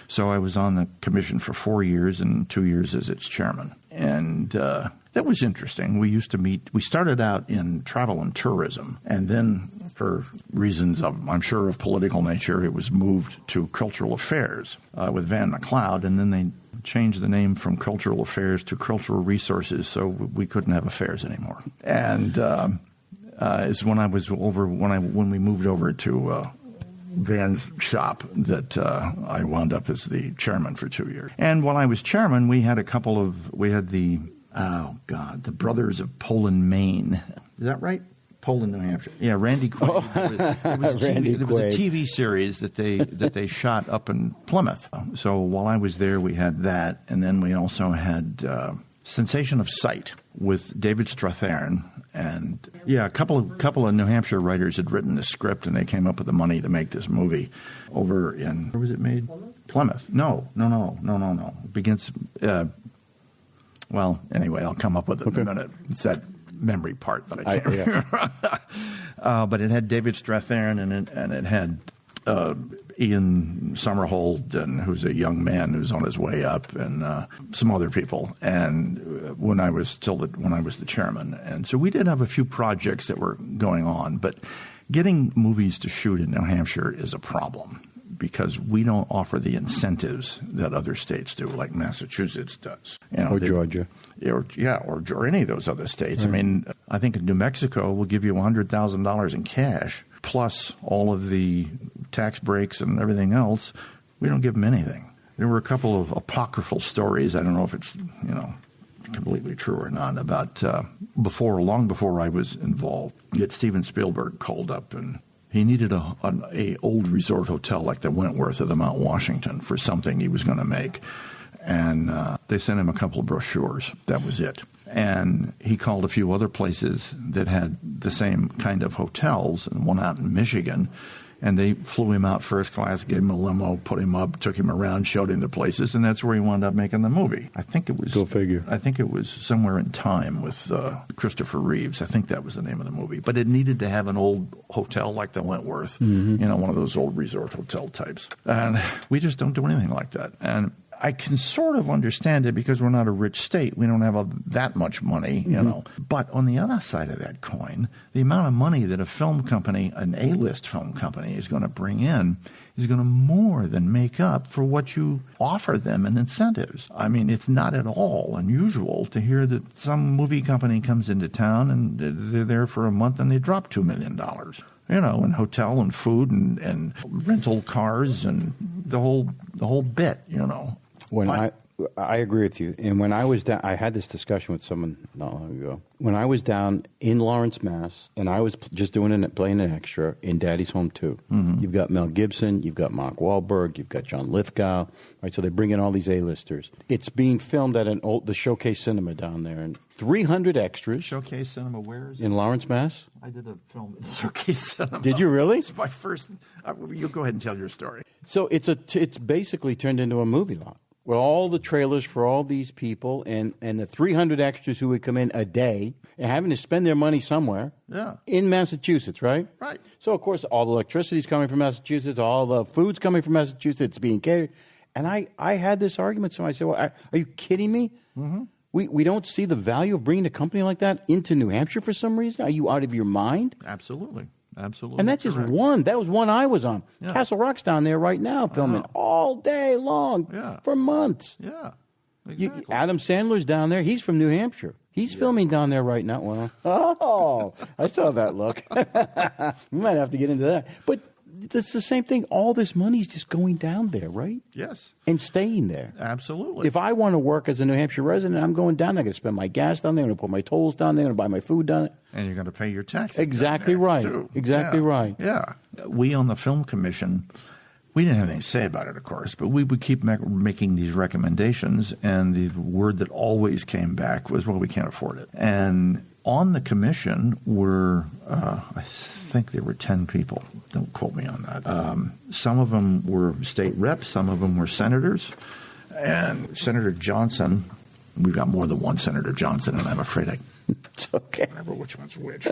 So I was on the commission for 4 years and 2 years as its chairman. And that was interesting. We used to meet. We started out in travel and tourism, and then for reasons of, I'm sure, of political nature, it was moved to cultural affairs with Van McLeod, and then they changed the name from cultural affairs to cultural resources, so we couldn't have affairs anymore. And is when we moved over to Van's shop that I wound up as the chairman for 2 years. And while I was chairman, we had the Brothers of Poland, Maine. Is that right? Poland, New Hampshire. Yeah, Randy Quaid. It was a TV series that they shot up in Plymouth. So while I was there, we had that, and then we also had Sensation of Sight with David Strathairn. And a couple of New Hampshire writers had written the script, and they came up with the money to make this movie over in, where was it made? Plymouth. No. It begins. Well, anyway, I'll come up with it in a minute. It's that memory part that I can't remember. But it had David Strathairn, and it had Ian Somerhalder, and who's a young man who's on his way up, and some other people. And when I was the chairman, and so we did have a few projects that were going on, but getting movies to shoot in New Hampshire is a problem, because we don't offer the incentives that other states do, like Massachusetts does. Or Georgia. Or any of those other states. Right. I mean, I think New Mexico will give you $100,000 in cash, plus all of the tax breaks and everything else. We don't give them anything. There were a couple of apocryphal stories. I don't know if it's, completely true or not, about long before I was involved. Yet Steven Spielberg called up, and he needed a old resort hotel like the Wentworth of the Mount Washington for something he was going to make. And they sent him a couple of brochures. That was it. And he called a few other places that had the same kind of hotels, and one out in Michigan. And they flew him out first class, gave him a limo, put him up, took him around, showed him the places, and that's where he wound up making the movie. I think it was. Go figure. I think it was Somewhere in Time with Christopher Reeves. I think that was the name of the movie. But it needed to have an old hotel like the Wentworth, one of those old resort hotel types. And we just don't do anything like that. And I can sort of understand it because we're not a rich state. We don't have that much money, But on the other side of that coin, the amount of money that a film company, an A-list film company, is going to bring in is going to more than make up for what you offer them in incentives. I mean, it's not at all unusual to hear that some movie company comes into town and they're there for a month and they drop $2 million. And hotel and food and rental cars and the whole bit, I agree with you. And when I was down, I had this discussion with someone not long ago. When I was down in Lawrence, Mass., and I was just playing an extra in Daddy's Home 2. Mm-hmm. You've got Mel Gibson, you've got Mark Wahlberg, you've got John Lithgow. Right, so they bring in all these A-listers. It's being filmed at the Showcase Cinema down there, and 300 extras. Showcase Cinema, where is it? In Lawrence, Mass. I did a film at the Showcase Cinema. Did you really? It's my first. You go ahead and tell your story. So it's basically turned into a movie lot. With all the trailers for all these people and the 300 extras who would come in a day and having to spend their money somewhere in Massachusetts, right? Right. So, of course, all the electricity's coming from Massachusetts, all the food's coming from Massachusetts, it's being catered. And I had this argument, so I said, well, are you kidding me? Mm-hmm. We don't see the value of bringing a company like that into New Hampshire for some reason? Are you out of your mind? Absolutely. And that's just one. That was one I was on. Yeah. Castle Rock's down there right now filming all day long for months. Yeah, exactly. Adam Sandler's down there. He's from New Hampshire. He's filming down there right now. Well, I saw that look. We might have to get into that. But it's the same thing. All this money's just going down there, right? Yes. And staying there. Absolutely. If I want to work as a New Hampshire resident, I'm going down there. I'm going to spend my gas down there. I'm going to put my tolls down there. I'm going to buy my food down there. And you're going to pay your taxes. Exactly right. Too. Exactly right. Yeah. We on the Film Commission, we didn't have anything to say about it, of course, but we would keep making these recommendations, and the word that always came back was, well, we can't afford it. And on the commission were, I think there were 10 people. Don't quote me on that. Some of them were state reps. Some of them were senators. And Senator Johnson, we've got more than one Senator Johnson, and I'm afraid it's okay. I don't remember which one's which.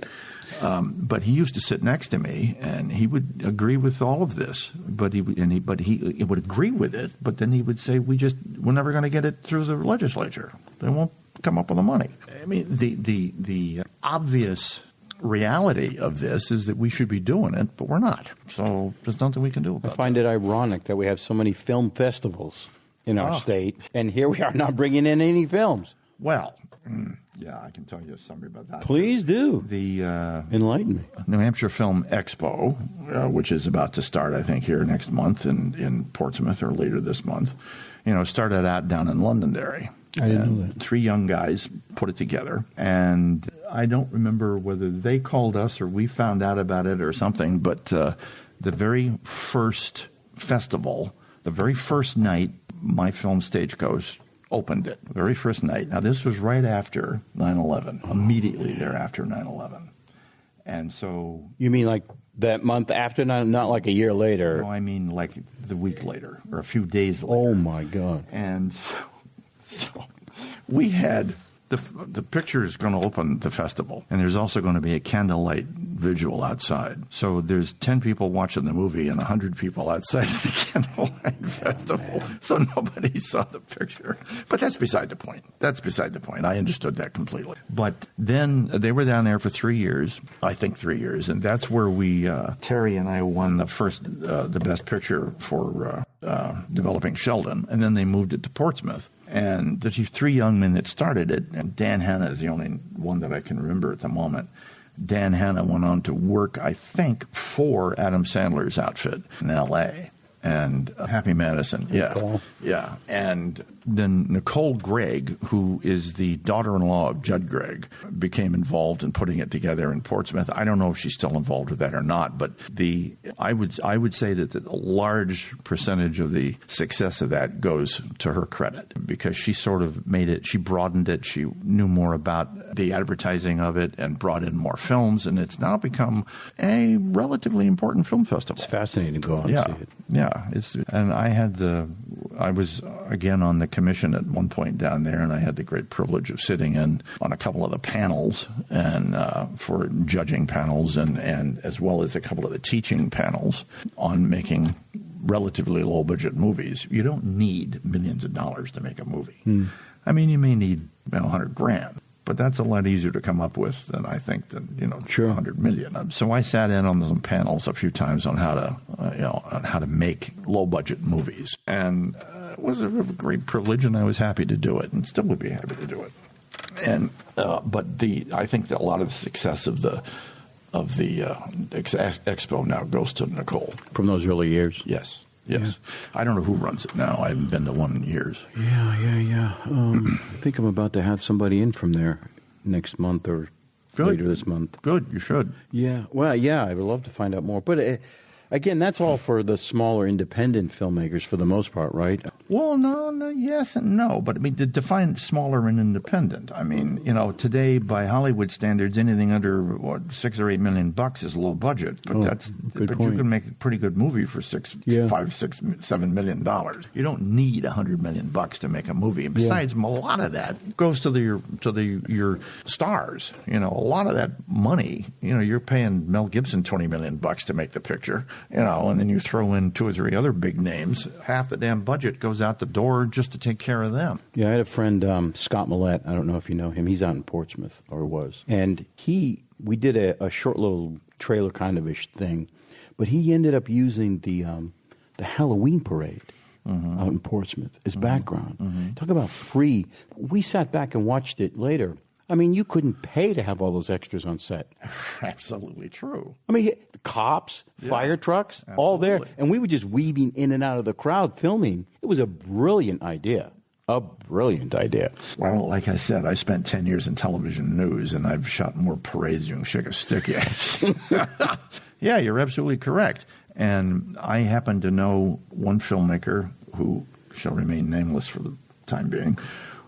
But he used to sit next to me, and he would agree with all of this. But he would agree with it, but then he would say, we're never going to get it through the legislature. They won't come up with the money. I mean, the obvious reality of this is that we should be doing it, but we're not. So there's nothing we can do about it. I find it ironic that we have so many film festivals in our state, and here we are not bringing in any films. Well, yeah, I can tell you a summary about that. Please do. Enlighten me. New Hampshire Film Expo, which is about to start, I think, here next month in Portsmouth or later this month, started out down in Londonderry. I didn't know that. 3 young guys put it together, and I don't remember whether they called us or we found out about it or something, but the very first festival, the very first night, my film Stagecoach opened it, the very first night. Now, this was right after 9/11, immediately thereafter 9/11. And so... You mean like that month after, not like a year later? No, I mean like the week later or a few days later. Oh, my God. And so we had... The picture is going to open the festival, and there's also going to be a candlelight vigil outside. So there's 10 people watching the movie and 100 people outside the candlelight festival. So nobody saw the picture. But that's beside the point. I understood that completely. But then they were down there for 3 years, I think 3 years, and that's where Terry and I won the best picture for developing Sheldon, and then they moved it to Portsmouth. And there's 3 young men that started it, and Dan Hanna is the only one that I can remember at the moment. Dan Hanna went on to work, I think, for Adam Sandler's outfit in L.A. and Happy Madison. Yeah. And then Nicole Gregg, who is the daughter-in-law of Judd Gregg, became involved in putting it together in Portsmouth. I don't know if she's still involved with that or not, but I would say that a large percentage of the success of that goes to her credit, because she sort of made it, she broadened it, she knew more about the advertising of it and brought in more films, and it's now become a relatively important film festival. It's fascinating to go out and see it. Yeah, and I was again on the commission at one point down there, and I had the great privilege of sitting in on a couple of the panels and for judging panels, and as well as a couple of the teaching panels on making relatively low budget movies. You don't need millions of dollars to make a movie. I mean, you may need $100,000. But that's a lot easier to come up with than I think than Sure. 100 million. So I sat in on some panels a few times on how to make low budget movies, and it was a great privilege, and I was happy to do it, and still would be happy to do it. And but I think that a lot of the success of the expo now goes to Nicole from those early years. Yes. Yeah. I don't know who runs it now. I haven't been to one in years. Yeah. I think I'm about to have somebody in from there next month or later this month. Good, you should. Yeah. Well, I would love to find out more. But again, that's all for the smaller independent filmmakers for the most part, right? Well, no, yes and no. But I mean, to define smaller and independent, I mean, today by Hollywood standards, anything under $6 or $8 million is low budget. But you can make a pretty good movie for $5, $6, $7 million. You don't need $100 million to make a movie. And besides, a lot of that goes to your stars. A lot of that money. You're paying Mel Gibson $20 million to make the picture. And then you throw in 2 or 3 other big names. Half the damn budget goes out the door just to take care of them. Yeah, I had a friend, Scott Millette. I don't know if you know him. He's out in Portsmouth, or was. And we did a short little trailer kind of ish thing, but he ended up using the Halloween parade out in Portsmouth as background. Talk about free. We sat back and watched it later. I mean, you couldn't pay to have all those extras on set. Absolutely true. I mean, the cops, fire trucks, all there. And we were just weaving in and out of the crowd filming. It was a brilliant idea. Well, like I said, I spent 10 years in television news, and I've shot more parades than you can shake a stick at. Yeah, you're absolutely correct. And I happen to know one filmmaker who shall remain nameless for the time being,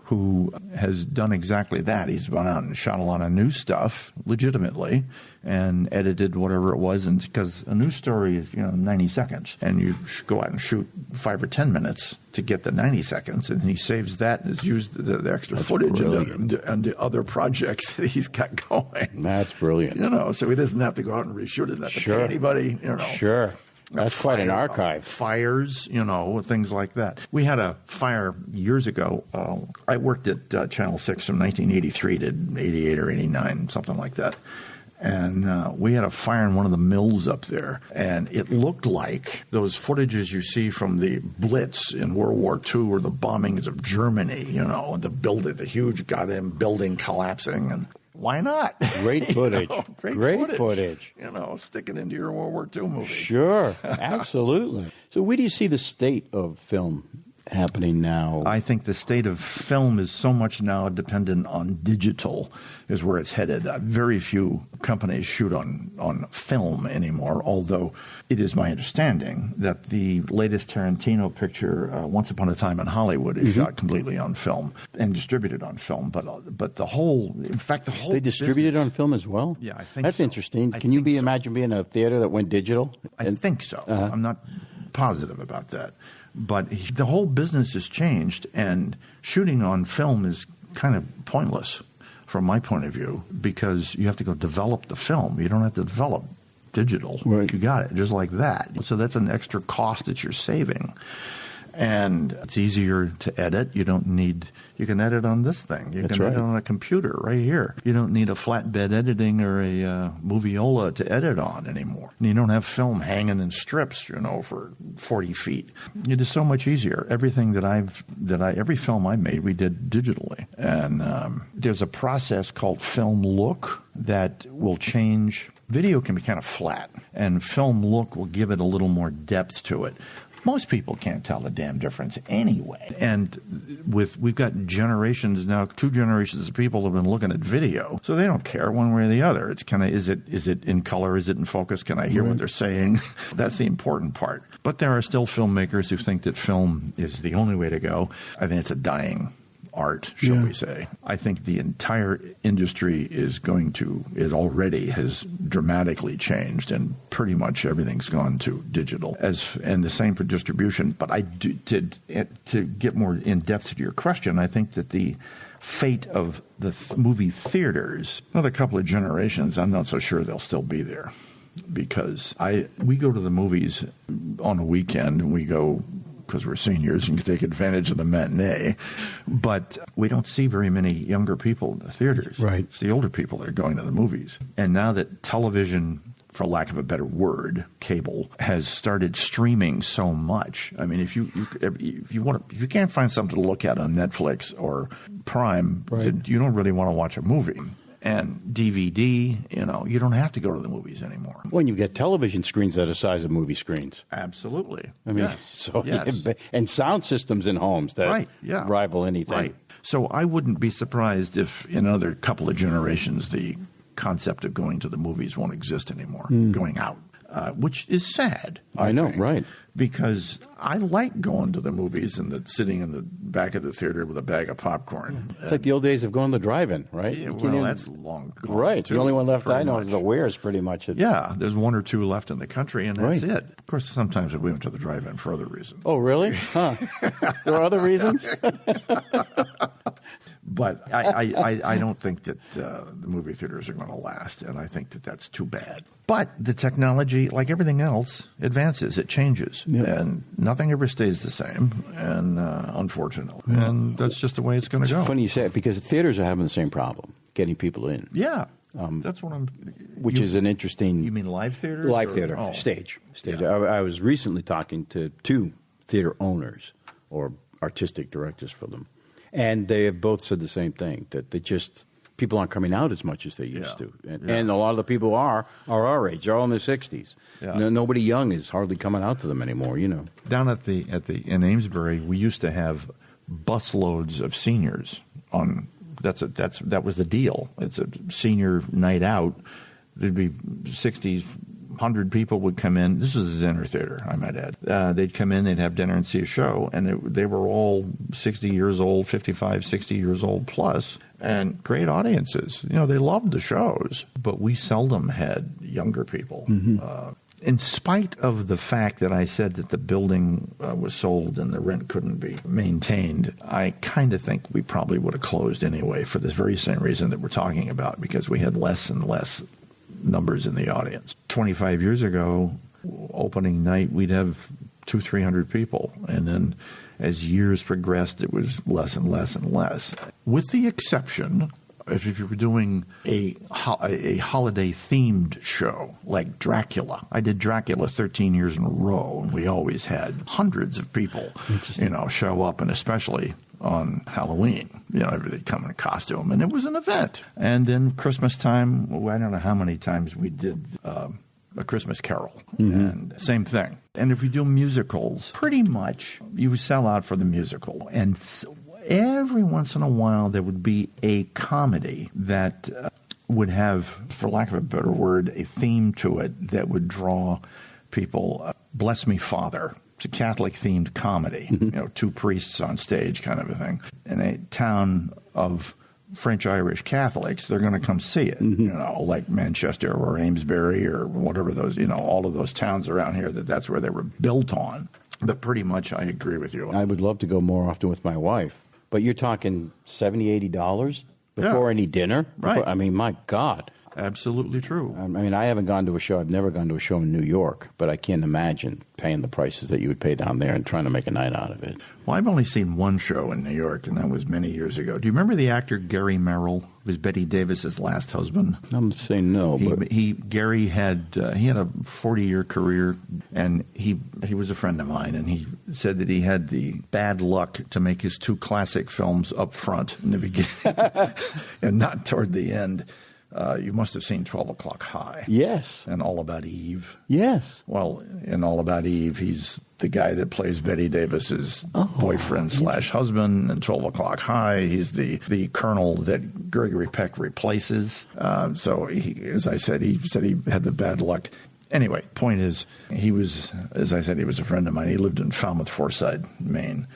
who has done exactly that. He's gone out and shot a lot of new stuff legitimately and edited whatever it was. And because a news story is, 90 seconds, and you go out and shoot 5 or 10 minutes to get the 90 seconds, and he saves that and has used the extra footage and the other projects that he's got going. That's brilliant. So he doesn't have to go out and reshoot it. Not to pay anybody. Sure. That's quite an archive. Fires, things like that. We had a fire years ago. I worked at Channel 6 from 1983 to 88 or 89, something like that. And we had a fire in one of the mills up there. And it looked like those footages you see from the Blitz in World War II or the bombings of Germany, the huge goddamn building collapsing. And why not? Great footage. Great footage. Stick it into your World War II movie. Sure, absolutely. So where do you see the state of film happening now? I think the state of film is so much now dependent on digital is where it's headed. Very few companies shoot on film anymore, although it is my understanding that the latest Tarantino picture, Once Upon a Time in Hollywood, is shot completely on film and distributed on film. But the whole They distribute it on film as well? Yeah, I think That's so. interesting. Can you imagine being a theater that went digital? I think so. I'm not positive about that. But the whole business has changed, and shooting on film is kind of pointless from my point of view because you have to go develop the film. You don't have to develop digital. Right. You got it, just like that. So that's an extra cost that you're saving. And it's easier to edit. You can edit on this thing. You can edit on a computer right here. You don't need a flatbed editing or a Moviola to edit on anymore. And you don't have film hanging in strips, for 40 feet. It is so much easier. Everything every film I made, we did digitally. And there's a process called film look that will change. Video can be kind of flat, and film look will give it a little more depth to it. Most people can't tell the damn difference anyway. And we've got generations now, 2 generations of people have been looking at video, so they don't care one way or the other. It's kind of, is it in color? Is it in focus? Can I hear what they're saying? That's the important part. But there are still filmmakers who think that film is the only way to go. I think it's a dying art, shall we say. I think the entire industry it already has dramatically changed, and pretty much everything's gone to digital. And the same for distribution. But to get more in depth to your question, I think that the fate of the movie theaters, another couple of generations, I'm not so sure they'll still be there, because we go to the movies on a weekend, and we go because we're seniors and can take advantage of the matinee. But we don't see very many younger people in the theaters. Right. It's the older people that are going to the movies. And now that television, for lack of a better word, cable, has started streaming so much. I mean, if you can't find something to look at on Netflix or Prime, you don't really want to watch a movie. And DVD, you don't have to go to the movies anymore. When you get television screens that are the size of movie screens. Absolutely. I mean, and sound systems in homes that rival anything. Right. So I wouldn't be surprised if in another couple of generations the concept of going to the movies won't exist anymore, going out. Which is sad. I know, think, right. Because I like going to the movies and sitting in the back of the theater with a bag of popcorn. It's like the old days of going to the drive-in, right? Yeah, well, that's long gone. Right. Too, the only one left I know much. is the Wares, pretty much. Yeah, there's 1 or 2 left in the country, and that's it. Of course, sometimes we went to the drive-in for other reasons. Oh, really? Huh. There are other reasons? But I don't think that the movie theaters are going to last, and I think that that's too bad. But the technology, like everything else, advances. It changes, and nothing ever stays the same, and unfortunately. And that's just the way it's going to go. It's funny you say it, because theaters are having the same problem, getting people in. Yeah. That's what I'm... Which is an interesting... You mean live theater? Live theater. Stage. Yeah. I was recently talking to 2 theater owners, or artistic directors for them. And they have both said the same thing, that people aren't coming out as much as they used to. And a lot of the people are our age. They're all in their 60s. Yeah. Nobody young is hardly coming out to them anymore, Down in Amesbury, we used to have busloads of seniors on. That was the deal. It's a senior night out. There'd be 60s, 100 people would come in. This was a dinner theater, I might add. They'd come in, they'd have dinner and see a show, and they were all 60 years old, 55, 60 years old plus, and great audiences. They loved the shows, but we seldom had younger people. In spite of the fact that I said that the building was sold and the rent couldn't be maintained, I kind of think we probably would have closed anyway for this very same reason that we're talking about, because we had less and less numbers in the audience. 25 years ago, opening night, we'd have 200-300 people. And then as years progressed, it was less and less and less. With the exception, if you were doing a holiday-themed show like Dracula. I did Dracula 13 years in a row, and we always had hundreds of people, show up, and especially on Halloween. They'd come in a costume, and it was an event. And then Christmas time, I don't know how many times we did A Christmas Carol, and same thing. And if we do musicals, pretty much you sell out for the musical. And every once in a while, there would be a comedy that would have, for lack of a better word, a theme to it that would draw people. Bless Me, Father. It's a Catholic-themed comedy, two priests on stage kind of a thing. In a town of French-Irish Catholics, they're going to come see it, like Manchester or Amesbury or whatever those, all of those towns around here, that's where they were built on. But pretty much I agree with you. I would love to go more often with my wife. But you're talking $70, $80 before any dinner? Right. I mean, my God. Absolutely true. I mean, I haven't gone to a show. I've never gone to a show in New York, but I can't imagine paying the prices that you would pay down there and trying to make a night out of it. Well, I've only seen one show in New York, and that was many years ago. Do you remember the actor Gary Merrill? He was Betty Davis's last husband. I'm saying no, but Gary had a 40-year career, and he was a friend of mine, and he said that he had the bad luck to make his two classic films up front in the beginning and not toward the end. You must have seen 12 O'Clock High. Yes. And All About Eve. Yes. Well, in All About Eve, he's the guy that plays Betty Davis's boyfriend / husband. In 12 O'Clock High, he's the colonel that Gregory Peck replaces. So, as I said, he had the bad luck. Anyway, point is, he was a friend of mine. He lived in Falmouth Foreside, Maine.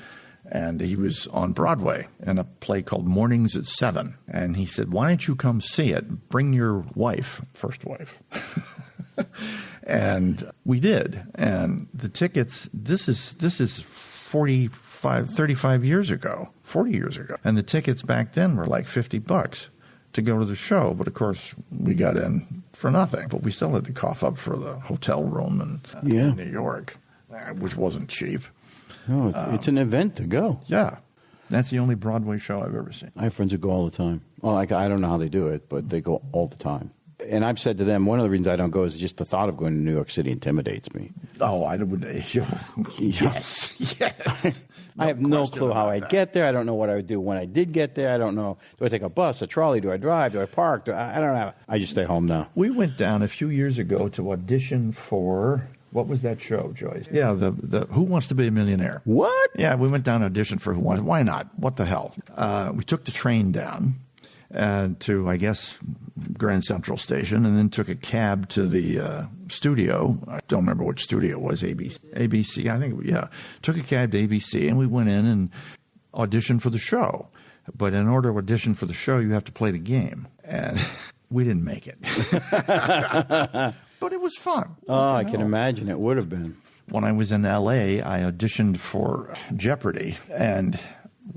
And he was on Broadway in a play called Mornings at 7. And he said, why don't you come see it? Bring your wife, first wife. And we did. And the tickets, this is 35 years ago, 40 years ago. And the tickets back then were like $50 to go to the show. But, of course, we got in for nothing. But we still had to cough up for the hotel room in New York, which wasn't cheap. No, it's an event to go. Yeah. That's the only Broadway show I've ever seen. I have friends who go all the time. Well, I don't know how they do it, but they go all the time. And I've said to them, one of the reasons I don't go is just the thought of going to New York City intimidates me. Oh, I would. Yes. I have no clue how I'd get there. I don't know what I would do when I did get there. I don't know. Do I take a bus, a trolley? Do I drive? Do I park? I don't know. I just stay home now. We went down a few years ago to audition for... What was that show, Joyce? Yeah, the Who Wants to Be a Millionaire? What? Yeah, we went down and auditioned for Who Wants. Why not? What the hell? We took the train down to, I guess, Grand Central Station, and then took a cab to the studio. I don't remember which studio it was, ABC, I think. Yeah, took a cab to ABC, and we went in and auditioned for the show. But in order to audition for the show, you have to play the game, and we didn't make it. But it was fun. Oh, I can imagine it would have been. When I was in L.A., I auditioned for Jeopardy, and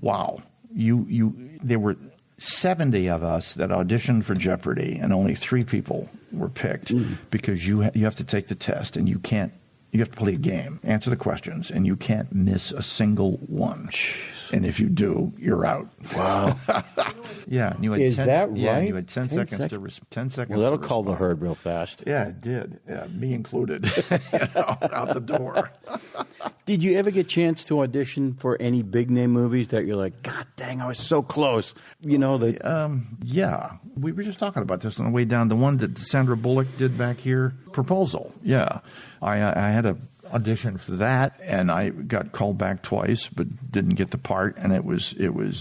wow, there were 70 of us that auditioned for Jeopardy, and only 3 people were picked because you have to take the test, and you have to play a game, answer the questions, and you can't miss a single one. And if you do, you're out. Wow. Yeah. And you had Is that right? Yeah, you had 10 seconds to respond. 10 seconds. Well, that'll call the herd real fast. Yeah, it did. Yeah, me included. Out the door. Did you ever get a chance to audition for any big name movies that you're like, God dang, I was so close? Yeah. We were just talking about this on the way down. The one that Sandra Bullock did back here, Proposal. Yeah. I had auditioned for that, and I got called back twice, but didn't get the part. And it was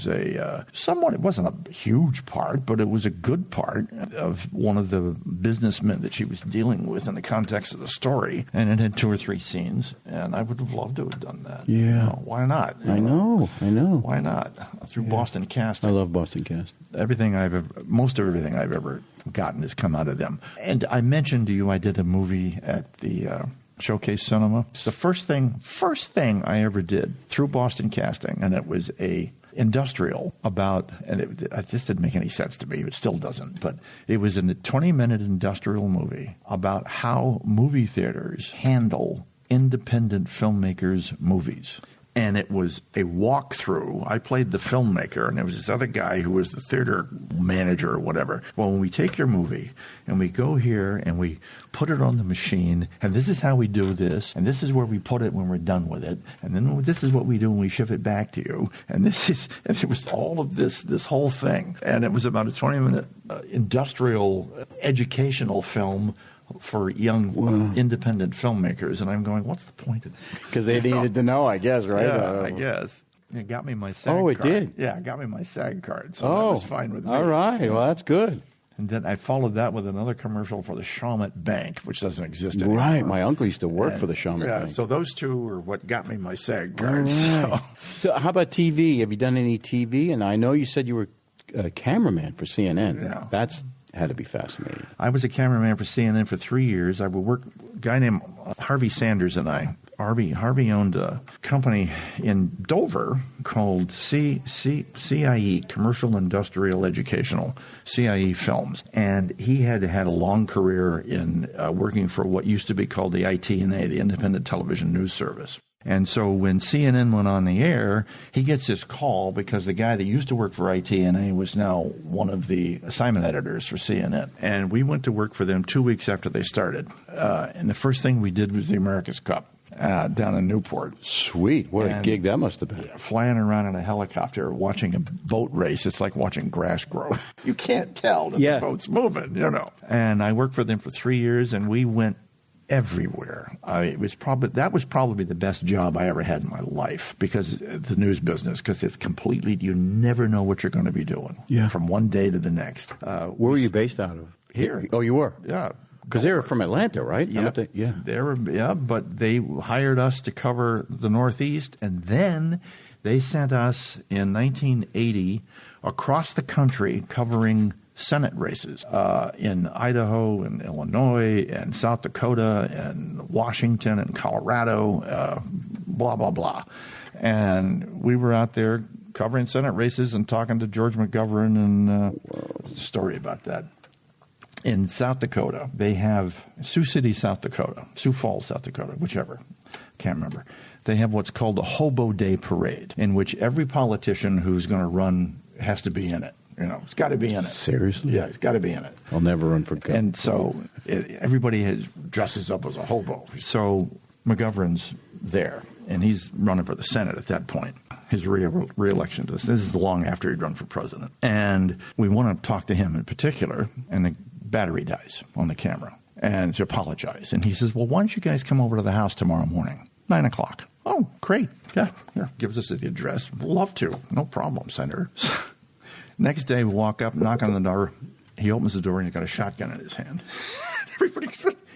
a somewhat, it wasn't a huge part, but it was a good part of one of the businessmen that she was dealing with in the context of the story. And it had 2 or 3 scenes, and I would have loved to have done that. Yeah. You know, why not? I know. Why not? Through Boston Casting. I love Boston Casting. Most of everything I've ever gotten has come out of them. And I mentioned to you I did a movie at the Showcase Cinema. The first thing I ever did through Boston Casting, and it was a industrial about, and this didn't make any sense to me, it still doesn't, but it was a 20-minute industrial movie about how movie theaters handle independent filmmakers' movies. And it was a walkthrough. I played the filmmaker, and there was this other guy who was the theater manager or whatever. Well, when we take your movie and we go here and we put it on the machine, and this is how we do this, and this is where we put it when we're done with it, and then this is what we do when we ship it back to you, and it was all of this whole thing. And it was about a 20-minute industrial educational film for young independent filmmakers, and I'm going, what's the point of that? Because they needed to know, I guess, right? Yeah, I guess. It got me my SAG card. Oh, it did? Yeah, it got me my SAG card, so that was fine with me. All right, well, that's good. And then I followed that with another commercial for the Shawmut Bank, which doesn't exist anymore. Right, my uncle used to work for the Shawmut Bank. So those two are what got me my SAG card. Right. So how about TV? Have you done any TV? And I know you said you were a cameraman for CNN. Yeah. That's had to be fascinating. I was a cameraman for CNN for 3 years. I would work. A guy named Harvey Sanders and I. Harvey owned a company in Dover called CIE, Commercial Industrial Educational, CIE Films. And he had a long career in working for what used to be called the ITNA, the Independent Television News Service. And so when CNN went on the air, he gets this call because the guy that used to work for ITNA was now one of the assignment editors for CNN. And we went to work for them 2 weeks after they started. And the first thing we did was the America's Cup down in Newport. Sweet. What a gig that must have been. Flying around in a helicopter, watching a boat race. It's like watching grass grow. You can't tell that the boat's moving, you know. And I worked for them for 3 years, and we went everywhere. That was probably the best job I ever had in my life, because the news business, because it's completely, you never know what you're going to be doing from one day to the next. Where were you based out of? Here. Oh, you were? Yeah. Because they were from Atlanta, right? Yeah. But they hired us to cover the Northeast, and then they sent us in 1980 across the country covering Senate races in Idaho and Illinois and South Dakota and Washington and Colorado, blah, blah, blah. And we were out there covering Senate races and talking to George McGovern, and story about that. In South Dakota, they have Sioux Falls, South Dakota, whichever, can't remember. They have what's called the Hobo Day Parade, in which every politician who's going to run has to be in it. You know, it's got to be in it. Seriously? Yeah, it's got to be in it. I'll never run for governor. And so everybody dresses up as a hobo. So McGovern's there, and he's running for the Senate at that point. His re-election to this is long after he'd run for president. And we want to talk to him in particular, and the battery dies on the camera, and to apologize. And he says, well, why don't you guys come over to the house tomorrow morning, 9 o'clock? Oh, great. Yeah, gives us the address. Love to. No problem, Senator. Next day, we walk up, knock on the door. He opens the door, and he's got a shotgun in his hand.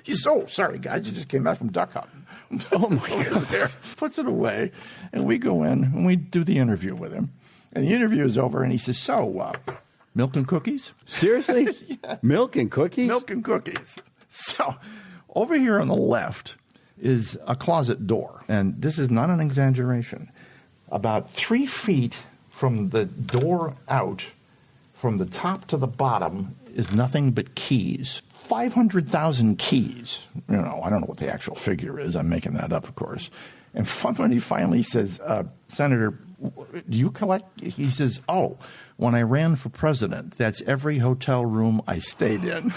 He's so sorry, guys. You just came back from duck hunting. Oh, my God. There, puts it away, and we go in, and we do the interview with him. And the interview is over, and he says, so, milk and cookies? Seriously? Yeah. Milk and cookies? Milk and cookies. So, over here on the left is a closet door, and this is not an exaggeration. About 3 feet from the door out, from the top to the bottom, is nothing but keys. 500,000 keys. You know, I don't know what the actual figure is. I'm making that up, of course. And when he finally says, Senator, do you collect? He says, when I ran for president, that's every hotel room I stayed in.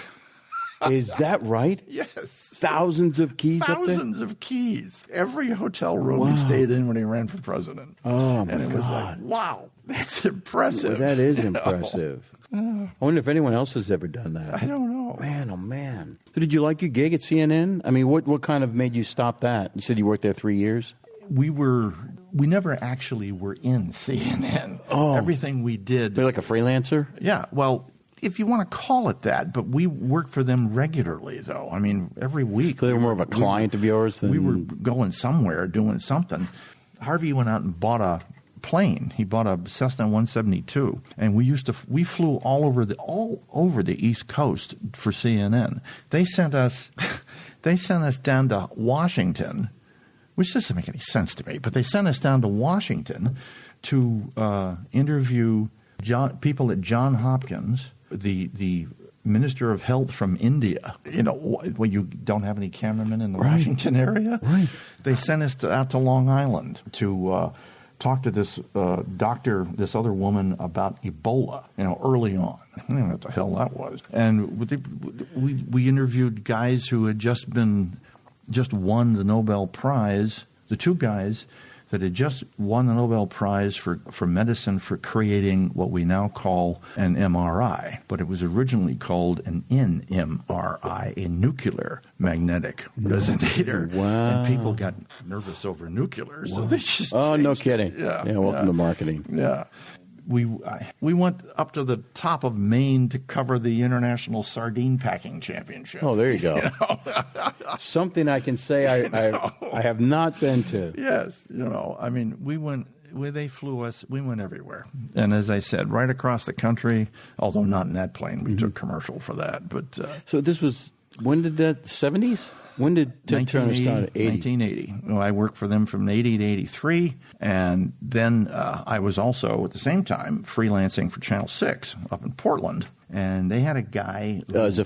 Is that right? Yes. Thousands of keys up there? Thousands of keys. Every hotel room he stayed in when he ran for president. Oh, my God. And it was like, wow, that's impressive. Well, that is impressive. I wonder if anyone else has ever done that. I don't know. know. Man, oh, man. So did you like your gig at CNN? I mean, what kind of made you stop that? You said you worked there 3 years? We never actually were in CNN. Oh. Everything we did. You're like a freelancer? Yeah, well, if you want to call it that, but we worked for them regularly, though. I mean, every week. So they were more of a client of yours than... We were going somewhere, doing something. Harvey went out and bought a plane. He bought a Cessna 172, and we flew all over the East Coast for CNN. They sent us down to Washington, which doesn't make any sense to me, but they sent us down to Washington to interview people at Johns Hopkins, the Minister of Health from India. You know, when you don't have any cameramen in the Washington area, right? They sent us out to Long Island to talk to this doctor, this other woman about Ebola. You know, early on. I don't know what the hell that was. And we interviewed guys who had just won the Nobel Prize. The two guys that had just won the Nobel Prize for medicine for creating what we now call an MRI, but it was originally called an NMRI, a nuclear magnetic resonator. Wow. And people got nervous over nuclear, so they just changed. No kidding. Yeah, welcome to marketing. Yeah. We went up to the top of Maine to cover the International Sardine Packing Championship. Oh, there you go. You know? Something I can say I have not been to. Yes, I mean, we went where they flew us. We went everywhere, and as I said, right across the country. Although not in that plane, we took commercial for that. But so this was, when did that, 70s? When did Ted Turner start? 1980. Well, I worked for them from 80 to 83, and then I was also, at the same time, freelancing for Channel 6 up in Portland, and they had a guy... as a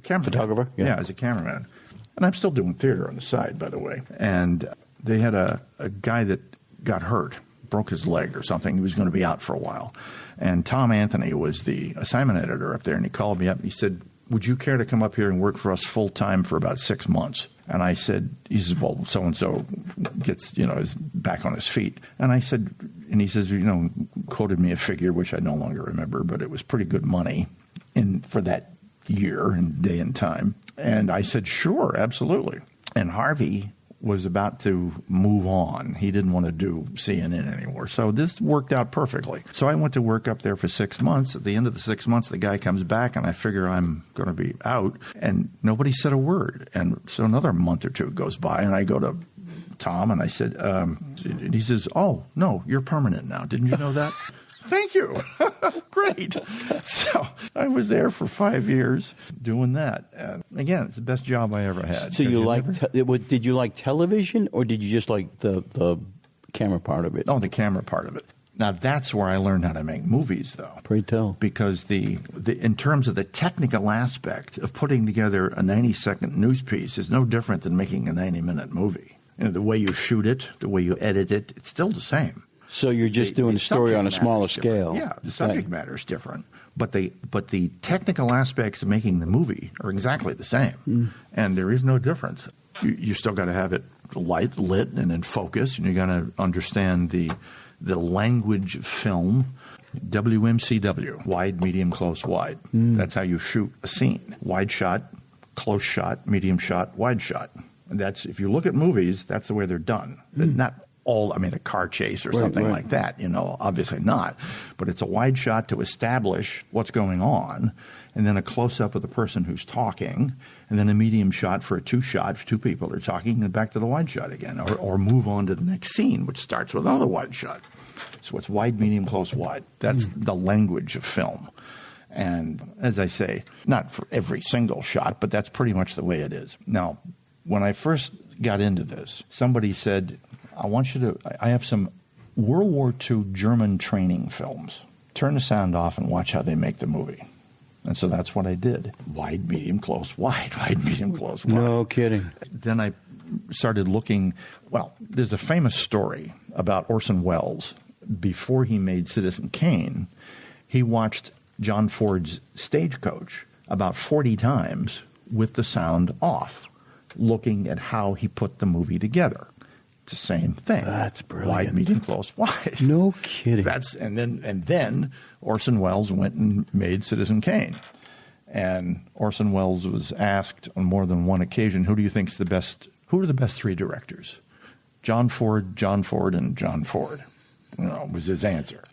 photographer? Yeah, as a cameraman. And I'm still doing theater on the side, by the way. And they had a guy that got hurt, broke his leg or something. He was going to be out for a while. And Tom Anthony was the assignment editor up there, and he called me up and he said, would you care to come up here and work for us full time for about 6 months? And I said, he says, well, so-and-so gets, is back on his feet. And I said, and he says, quoted me a figure, which I no longer remember, but it was pretty good money for that year and day and time. And I said, sure, absolutely. And Harvey was about to move on. He didn't want to do CNN anymore. So this worked out perfectly. So I went to work up there for 6 months. At the end of the 6 months, the guy comes back, and I figure I'm going to be out. And nobody said a word. And so another month or two goes by, and I go to Tom, and I said, and he says, oh, no, you're permanent now. Didn't you know that? Thank you. Great. So I was there for 5 years doing that. And again, it's the best job I ever had. So did you like television, or did you just like the camera part of it? Oh, the camera part of it. Now, that's where I learned how to make movies, though. Pray tell. Because in terms of the technical aspect of putting together a 90-second news piece is no different than making a 90-minute movie. The way you shoot it, the way you edit it, it's still the same. So you're just doing a story on a smaller scale. Yeah, the subject matter is different, but the technical aspects of making the movie are exactly the same, and there is no difference. You still got to have it lit and in focus, and you got to understand the language of film. WMCW, wide, medium, close, wide. That's how you shoot a scene: wide shot, close shot, medium shot, wide shot. And that's, if you look at movies, that's the way they're done. Not a car chase or something like that, obviously not. But it's a wide shot to establish what's going on, and then a close-up of the person who's talking, and then a medium shot for a two-shot if two people are talking, and back to the wide shot again, or move on to the next scene, which starts with another wide shot. So it's wide, medium, close, wide. That's the language of film. And as I say, not for every single shot, but that's pretty much the way it is. Now, when I first got into this, somebody said, I have some World War II German training films. Turn the sound off and watch how they make the movie. And so that's what I did. Wide, medium, close, wide. Wide, medium, close, wide. No kidding. Then I started looking. Well, there's a famous story about Orson Welles. Before he made Citizen Kane, he watched John Ford's Stagecoach about 40 times with the sound off, looking at how he put the movie together. It's the same thing. That's brilliant. Wide, medium, close, wide. No kidding. And then Orson Welles went and made Citizen Kane. And Orson Welles was asked on more than one occasion, who are the best three directors? John Ford, and John Ford, was his answer.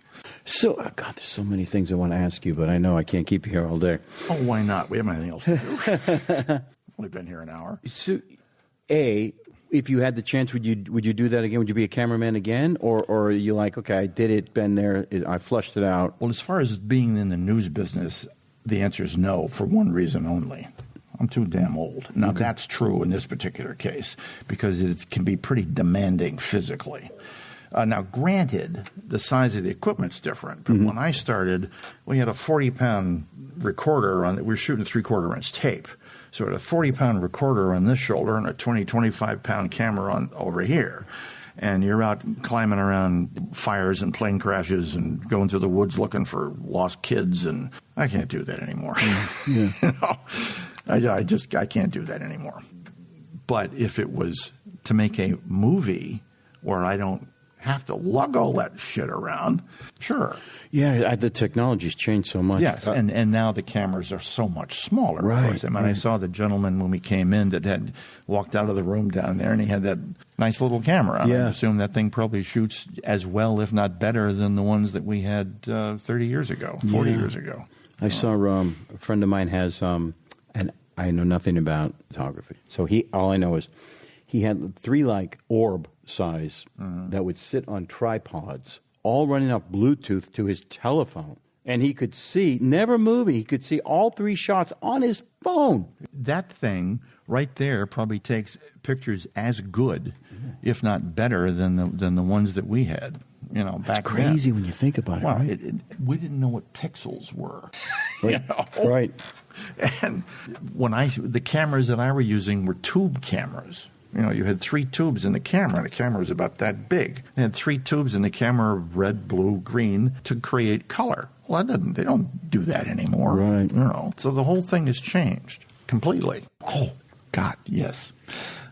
So, God, there's so many things I want to ask you, but I know I can't keep you here all day. Oh, why not? We have anything else to do. Only been here an hour. So, if you had the chance, would you do that again? Would you be a cameraman again? Or are you like, okay, I did it, been there, I flushed it out? Well, as far as being in the news business, the answer is no, for one reason only. I'm too damn old. Now, that's true in this particular case because it can be pretty demanding physically. Now, granted, the size of the equipment's different. But when I started, we had a 40-pound recorder we were shooting 3/4-inch tape. So we had a 40-pound recorder on this shoulder and a 25-pound camera over here. And you're out climbing around fires and plane crashes and going through the woods looking for lost kids. And I can't do that anymore. Yeah. I can't do that anymore. But if it was to make a movie where I don't have to lug all that shit around, sure. Yeah, the technology's changed so much. Yes, and now the cameras are so much smaller. Right. Of course. I mean, I saw the gentleman when we came in that had walked out of the room down there, and he had that nice little camera. Yeah. I assume that thing probably shoots as well, if not better, than the ones that we had 30 years ago, 40 years ago. I saw a friend of mine has, and I know nothing about photography. So all I know is he had 3 orb size that would sit on tripods, all running off Bluetooth to his telephone. And he could see, never moving, he could see all 3 shots on his phone. That thing right there probably takes pictures as good, if not better, than the ones that we had. Back That's crazy then. when you think about it. Well, right? We didn't know what pixels were. Right. Right. And the cameras that I were using were tube cameras. You had 3 tubes in the camera, and the camera was about that big. They had 3 tubes in the camera, red, blue, green, to create color. Well, they don't do that anymore. Right. So the whole thing has changed completely. Oh, God, yes.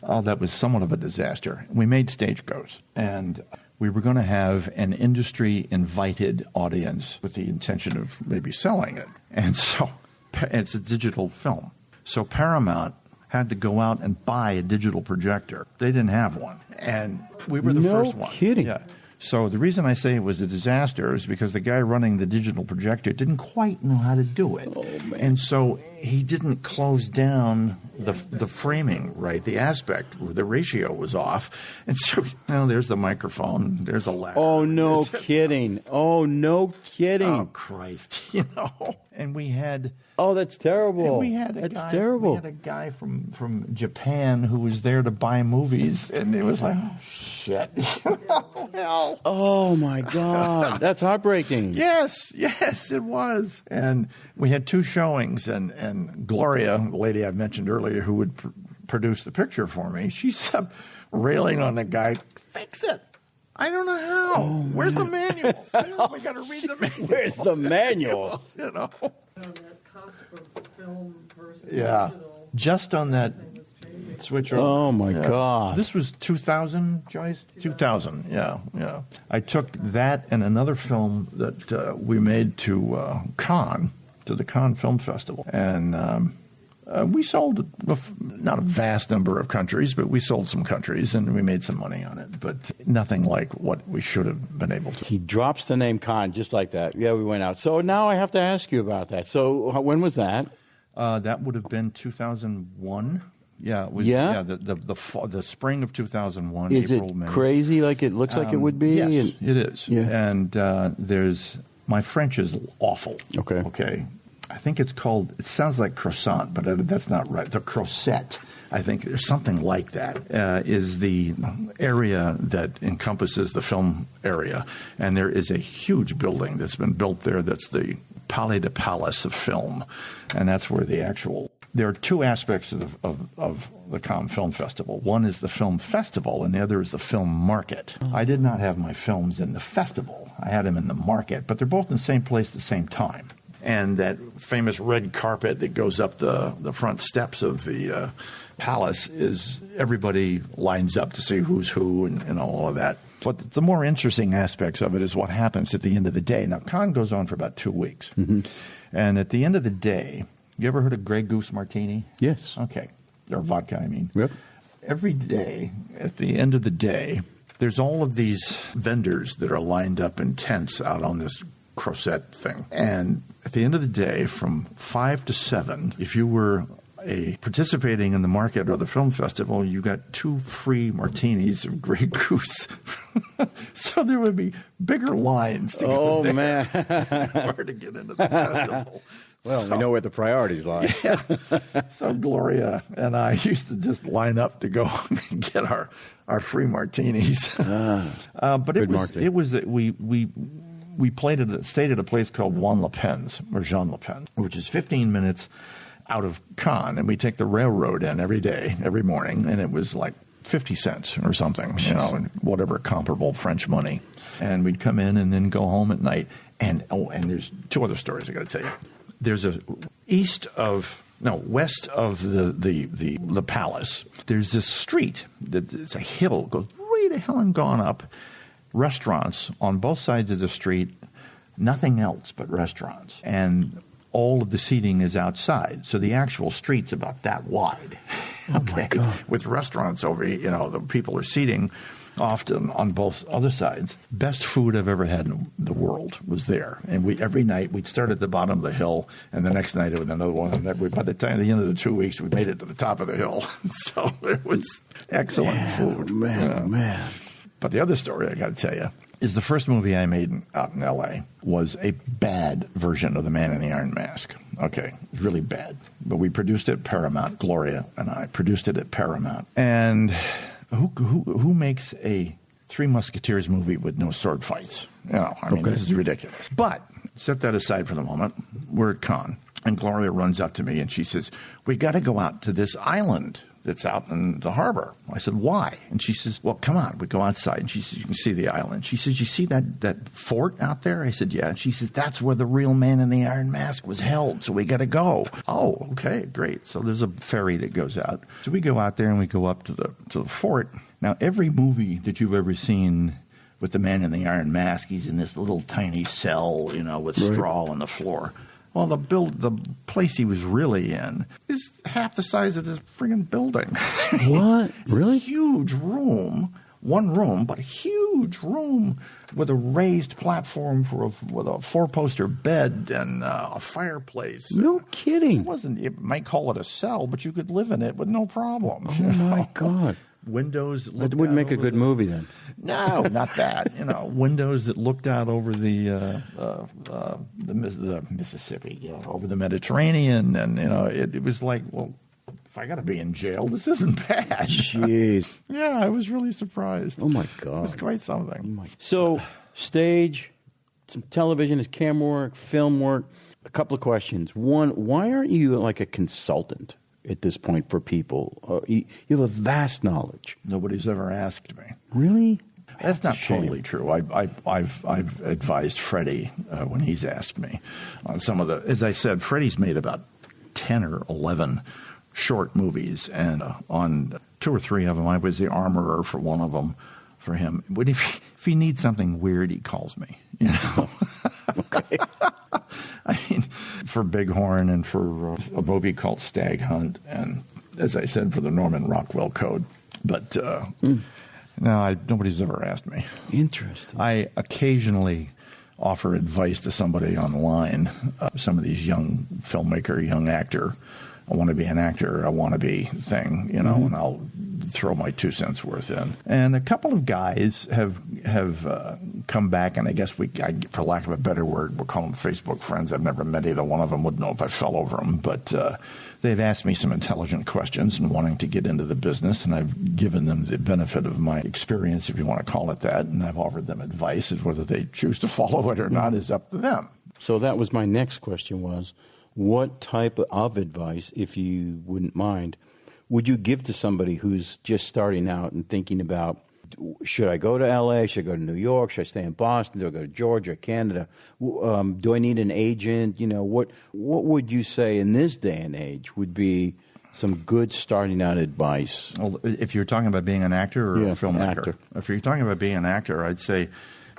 Oh, that was somewhat of a disaster. We made Stagecoach, and we were going to have an industry-invited audience with the intention of maybe selling it. And so it's a digital film. So Paramount had to go out and buy a digital projector. They didn't have one. And we were the first one. No kidding. Yeah. So the reason I say it was a disaster is because the guy running the digital projector didn't quite know how to do it. Oh, man. And so he didn't close down the framing right. The aspect, the ratio was off. And so there's the microphone, there's a ladder. Oh, no kidding. Oh, no kidding. Oh, Christ. And we had... Oh, that's terrible. We had a guy from Japan who was there to buy movies, and it was like, oh, shit. Hell. Oh, my God. That's heartbreaking. Yes, it was. And we had 2 showings, and Gloria, the lady I mentioned earlier who would produce the picture for me, she's railing on the guy, fix it. I don't know how. Oh, where's the manual? We got to read the manual. Where's the manual? On that cusp of film versus Yeah. digital, Just on that switch over. Oh, my God. This was 2000, Joyce? 2000, yeah. I took that and another film that we made to the Cannes Film Festival. And we sold not a vast number of countries, but we sold some countries, and we made some money on it. But nothing like what we should have been able to. He drops the name Cannes just like that. Yeah, we went out. So now I have to ask you about that. So when was that? That would have been 2001. Yeah, it was. Yeah? The spring of 2001. Is April, it May. crazy like it looks like it would be? Yes, it is. Yeah. And my French is awful. Okay. I think it sounds like croissant, but that's not right. The Crosette, I think there's something like that, is the area that encompasses the film area. And there is a huge building that's been built there that's the Palais de Palace of film. And that's where there are 2 aspects of the Cannes Film Festival. One is the film festival, and the other is the film market. I did not have my films in the festival. I had them in the market, but they're both in the same place at the same time. And that famous red carpet that goes up the front steps of the palace is everybody lines up to see who's who and all of that. But the more interesting aspects of it is what happens at the end of the day. Now, Cannes goes on for about 2 weeks. Mm-hmm. And at the end of the day, You ever heard of Grey Goose Martini? Yes. Okay. Or vodka, I mean. Yep. Every day, at the end of the day, there's all of these vendors that are lined up in tents out on this Crozet thing. And at the end of the day, from 5 to 7, if you were participating in the market or the film festival, you got 2 free martinis of Grey Goose. So there would be bigger lines to go there. Man. Or to get into the festival. Well, we know where the priorities lie. Yeah. So Gloria and I used to just line up to go and get our free martinis. But it was we stayed at a place called Jean Le Pen's, which is 15 minutes out of Cannes, and we take the railroad in every day, every morning, and it was like 50 cents or something, and whatever comparable French money. And we'd come in and then go home at night. And there's 2 other stories I got to tell you. There's west of the palace. There's this street it's a hill, goes way to hell and gone up. Restaurants on both sides of the street, nothing else but restaurants, and all of the seating is outside. So the actual street's about that wide. Oh my God! With restaurants over, the people are seating often on both other sides. Best food I've ever had in the world was there. And every night we'd start at the bottom of the hill, and the next night it was another one. And by the time at the end of the 2 weeks, we made it to the top of the hill. So it was excellent food. Man. But the other story I got to tell you is the first movie I made out in L.A. was a bad version of The Man in the Iron Mask. Okay, it was really bad. But we produced it at Paramount. Gloria and I produced it at Paramount. And who makes a Three Musketeers movie with no sword fights? This is ridiculous. But set that aside for the moment. We're at Cannes, and Gloria runs up to me and she says, "We got to go out to this island that's out in the harbor." I said, "Why?" And she says, "Well, come on." We go outside, and she says, "You can see the island." She says, "You see that fort out there?" I said, "Yeah." And she says, "That's where the real Man in the Iron Mask was held, so we got to go." Oh, okay, great. So there's a ferry that goes out. So we go out there, and we go up to the fort. Now, every movie that you've ever seen with the Man in the Iron Mask, he's in this little tiny cell, with straw on the floor. Well, the place he was really in is half the size of this friggin' building. What? Really? Huge room, one room, but a huge room with a raised platform with a 4-poster bed and a fireplace. No kidding. You might call it a cell, but you could live in it with no problem. Oh my God. Windows that That wouldn't make a good movie then. No, not that. Windows that looked out over the Mississippi, over the Mediterranean, and it was like, well, if I got to be in jail, this isn't bad. Jeez. Yeah, I was really surprised. Oh my God. It was quite something. So, stage, some television, is camera work, film work. A couple of questions. One, why aren't you like a consultant at this point for people? You have a vast knowledge. Nobody's ever asked me. Really? That's not totally true. I've advised Freddie when he's asked me on some of the. As I said, Freddie's made about 10 or 11 short movies, and on 2 or 3 of them, I was the armorer for one of them for him. But if he needs something weird, he calls me. Okay. I mean, for Bighorn and for a movie called Stag Hunt, and as I said, for the Norman Rockwell Code. But nobody's ever asked me. Interesting. I occasionally offer advice to somebody online, some of these young filmmaker, young actor, I want to be an actor, I want to be thing, and I'll throw my 2 cents worth in. And a couple of guys have come back, and I guess for lack of a better word, we'll call them Facebook friends. I've never met either one of them, wouldn't know if I fell over them, but they've asked me some intelligent questions and wanting to get into the business, and I've given them the benefit of my experience, if you want to call it that, and I've offered them advice. As whether they choose to follow it or not is up to them. So that was my next question was, what type of advice, if you wouldn't mind, would you give to somebody who's just starting out and thinking about, should I go to L.A., should I go to New York, should I stay in Boston, do I go to Georgia, Canada, do I need an agent? What would you say in this day and age would be some good starting out advice? Well, if you're talking about being an actor or a filmmaker. Actor. If you're talking about being an actor, I'd say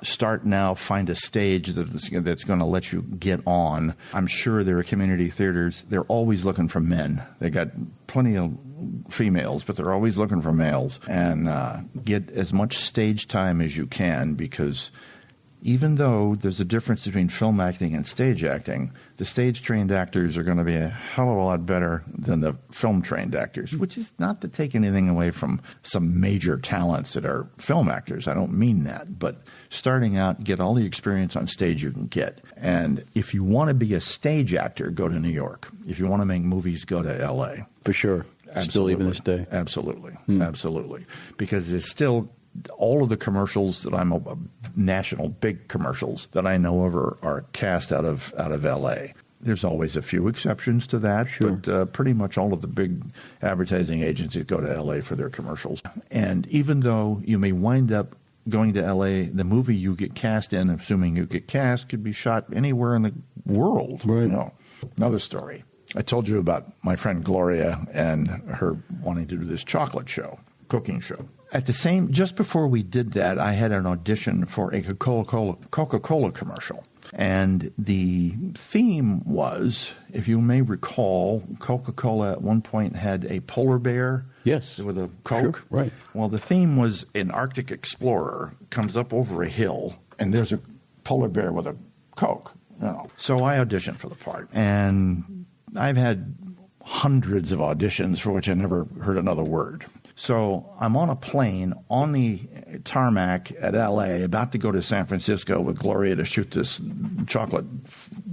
start now, find a stage that's going to let you get on. I'm sure there are community theaters. They're always looking for men. They got plenty of females, but they're always looking for males. And get as much stage time as you can, because even though there's a difference between film acting and stage acting, the stage-trained actors are going to be a hell of a lot better than the film-trained actors, which is not to take anything away from some major talents that are film actors. I don't mean that. But starting out, get all the experience on stage you can get. And if you want to be a stage actor, go to New York. If you want to make movies, go to L.A. For sure. Absolutely. Still even this day. Absolutely. Absolutely. Because there's still all of the commercials that national big commercials that I know of are cast out of L.A. There's always a few exceptions to that, sure. But pretty much all of the big advertising agencies go to L.A. for their commercials. And even though you may wind up going to L.A., the movie you get cast in, assuming you get cast, could be shot anywhere in the world. Right. You know. Another story. I told you about my friend Gloria and her wanting to do this chocolate show, cooking show. Just before we did that, I had an audition for a Coca-Cola commercial. And the theme was, if you may recall, Coca-Cola at one point had a polar bear. Yes. With a Coke. Sure, right. Well, the theme was an Arctic explorer comes up over a hill, and there's a polar bear with a Coke. You know. So I auditioned for the part. And I've had hundreds of auditions for which I never heard another word. So I'm on a plane on the tarmac at L.A., about to go to San Francisco with Gloria to shoot this chocolate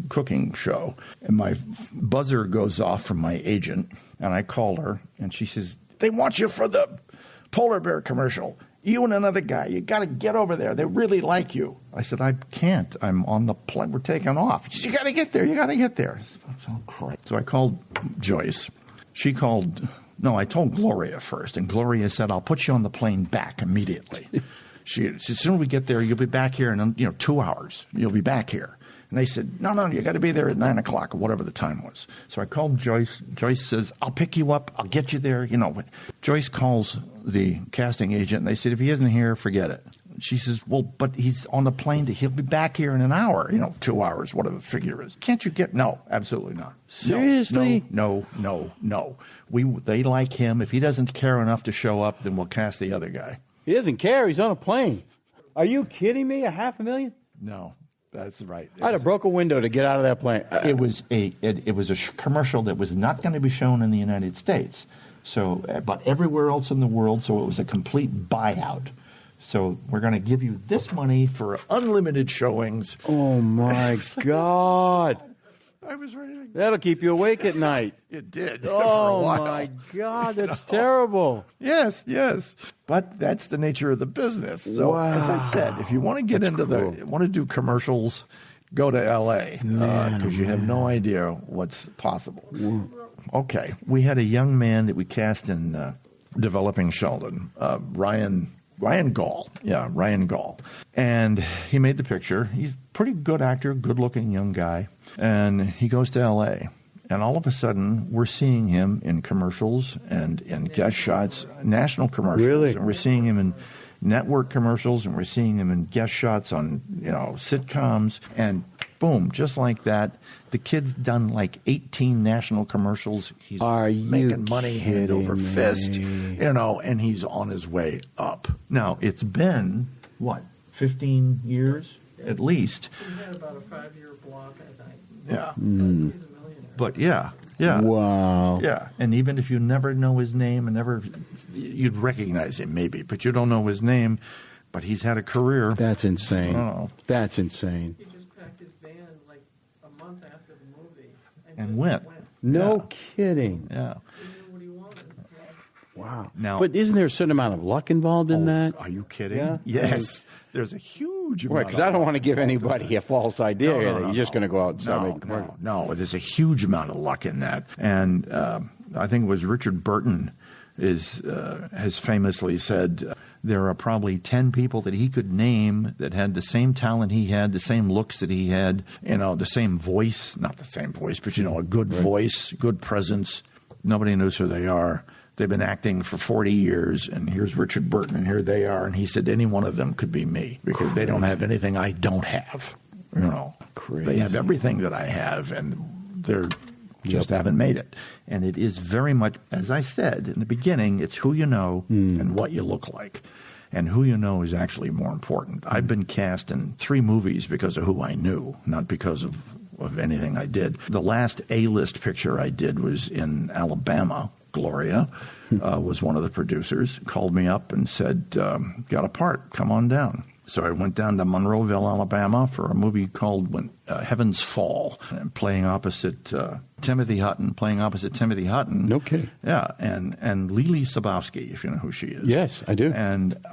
cooking show. And my buzzer goes off from my agent, and I call her, and she says, "They want you for the polar bear commercial. You and another guy. You got to get over there. They really like you." I said, "I can't. I'm on the plane. We're taking off." She said, "You got to get there. You got to get there." I said, "Oh, Christ." So I called Joyce. She called... No, I told Gloria first, and Gloria said, "I'll put you on the plane back immediately." She said, "As soon as we get there, you'll be back here in 2 hours. You'll be back here." And they said, No, you got to be there at 9 o'clock or whatever the time was. So I called Joyce. Joyce says, "I'll pick you up. I'll get you there." Joyce calls the casting agent, and they said, "If he isn't here, forget it." She says, "Well, but he's on the plane. He'll be back here in an hour, 2 hours, whatever the figure is. Can't you get?" "No, absolutely not." Seriously? No. They like him. If he doesn't care enough to show up, then we'll cast the other guy. He doesn't care. He's on a plane. Are you kidding me? $500,000? No, that's right. I'd have broke a window to get out of that plane. It was a commercial that was not going to be shown in the United States, but everywhere else in the world. So it was a complete buyout. So we're going to give you this money for unlimited showings. Oh, my God. I was ready to... That'll keep you awake at night. It did. Oh, my God. That's terrible. Yes. But that's the nature of the business. So, wow. As I said, if you want to get want to do commercials, go to L.A. Because you have no idea what's possible. Okay. We had a young man that we cast in Developing Sheldon, Ryan Gall. Yeah, Ryan Gall. And he made the picture. He's a pretty good actor, good-looking young guy. And he goes to L.A. And all of a sudden, we're seeing him in commercials and in guest shots, national commercials. Really? And we're seeing him in network commercials, and we're seeing him in guest shots on, sitcoms. And boom, just like that, the kid's done like 18 national commercials. He's making money hand over fist, and he's on his way up. Now, it's been, 15 years at least? He had about a 5-year block, I think. Yeah. He's a millionaire. But yeah. Wow. Yeah, and even if you never know his name you'd recognize him maybe, but you don't know his name, but he's had a career. That's insane. Oh. That's insane. He just packed his van like a month after the movie. And went. No kidding. Yeah. He knew what he wanted. Wow. Now, but isn't there a certain amount of luck involved in that? Are you kidding? Yeah. Yes. There's a huge amount. Right, because I don't want to give anybody a false idea that you're just going to go out and start making commercials. No, there's a huge amount of luck in that. And I think it was Richard Burton has famously said there are probably 10 people that he could name that had the same talent he had, the same looks that he had, the same voice, not the same voice, but, a good voice, good presence. Nobody knows who they are. they've been acting for 40 years, and here's Richard Burton, and here they are. And he said any one of them could be me because they don't have anything I don't have. You know, they have everything that I have, and they're just haven't made it. And it is very much, as I said in the beginning, it's who you know and what you look like. And who you know is actually more important. I've been cast in 3 movies because of who I knew, not because of anything I did. The last A-list picture I did was in Alabama. Gloria was one of the producers, called me up and said, got a part, come on down. So I went down to Monroeville, Alabama for a movie called Heaven's Fall, playing opposite Timothy Hutton. No kidding. Yeah, and Lily Sabowski, if you know who she is. Yes, I do. And,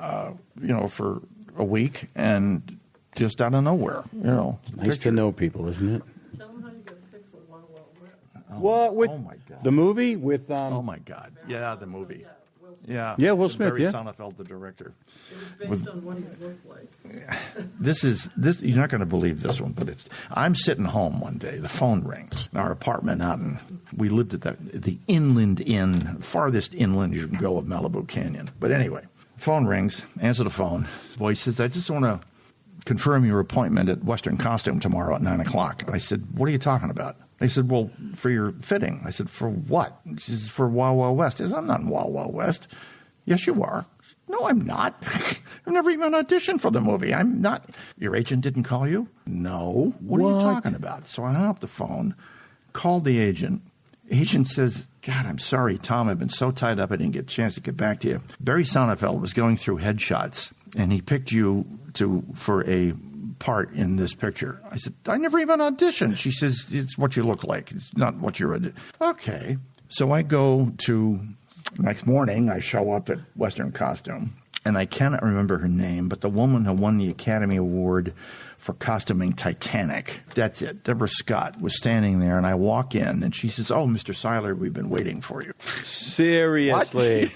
for a week, and just out of nowhere, Nice to know people, isn't it? Tell them how you got picked for Wild Wild West. What? With oh, my God. The movie with... oh, my God. Yeah, the movie. Yeah, Will Smith, Barry Sonnenfeld, the director. It was based on what he looked like. This. You're not going to believe this one, but I'm sitting home one day. The phone rings. Our apartment out in, we lived at the Inland Inn, farthest inland you can go of Malibu Canyon. But anyway, phone rings. Answer the phone. Voice says, "I just want to confirm your appointment at Western Costume tomorrow at 9 o'clock." I said, "What are you talking about?" They said, "Well, for your fitting." I said, "For what?" She says, "For Wild Wild West." I said, "I'm not in Wild Wild West." "Yes, you are." "No, I'm not. I've never even auditioned for the movie. I'm not." "Your agent didn't call you?" "No." What are you talking about?" So I hung up the phone, called the agent. Agent says, "God, I'm sorry, Tom. I've been so tied up I didn't get a chance to get back to you. Barry Sonnenfeld was going through headshots, and he picked you for a part in this picture." I said, "I never even auditioned." She says, "It's what you look like. It's not what you're." Okay. So I go to, next morning, I show up at Western Costume, and I cannot remember her name, but the woman who won the Academy Award for costuming Titanic, that's it, Deborah Scott, was standing there, and I walk in, and she says, "Oh, Mr. Seiler, we've been waiting for you." Seriously?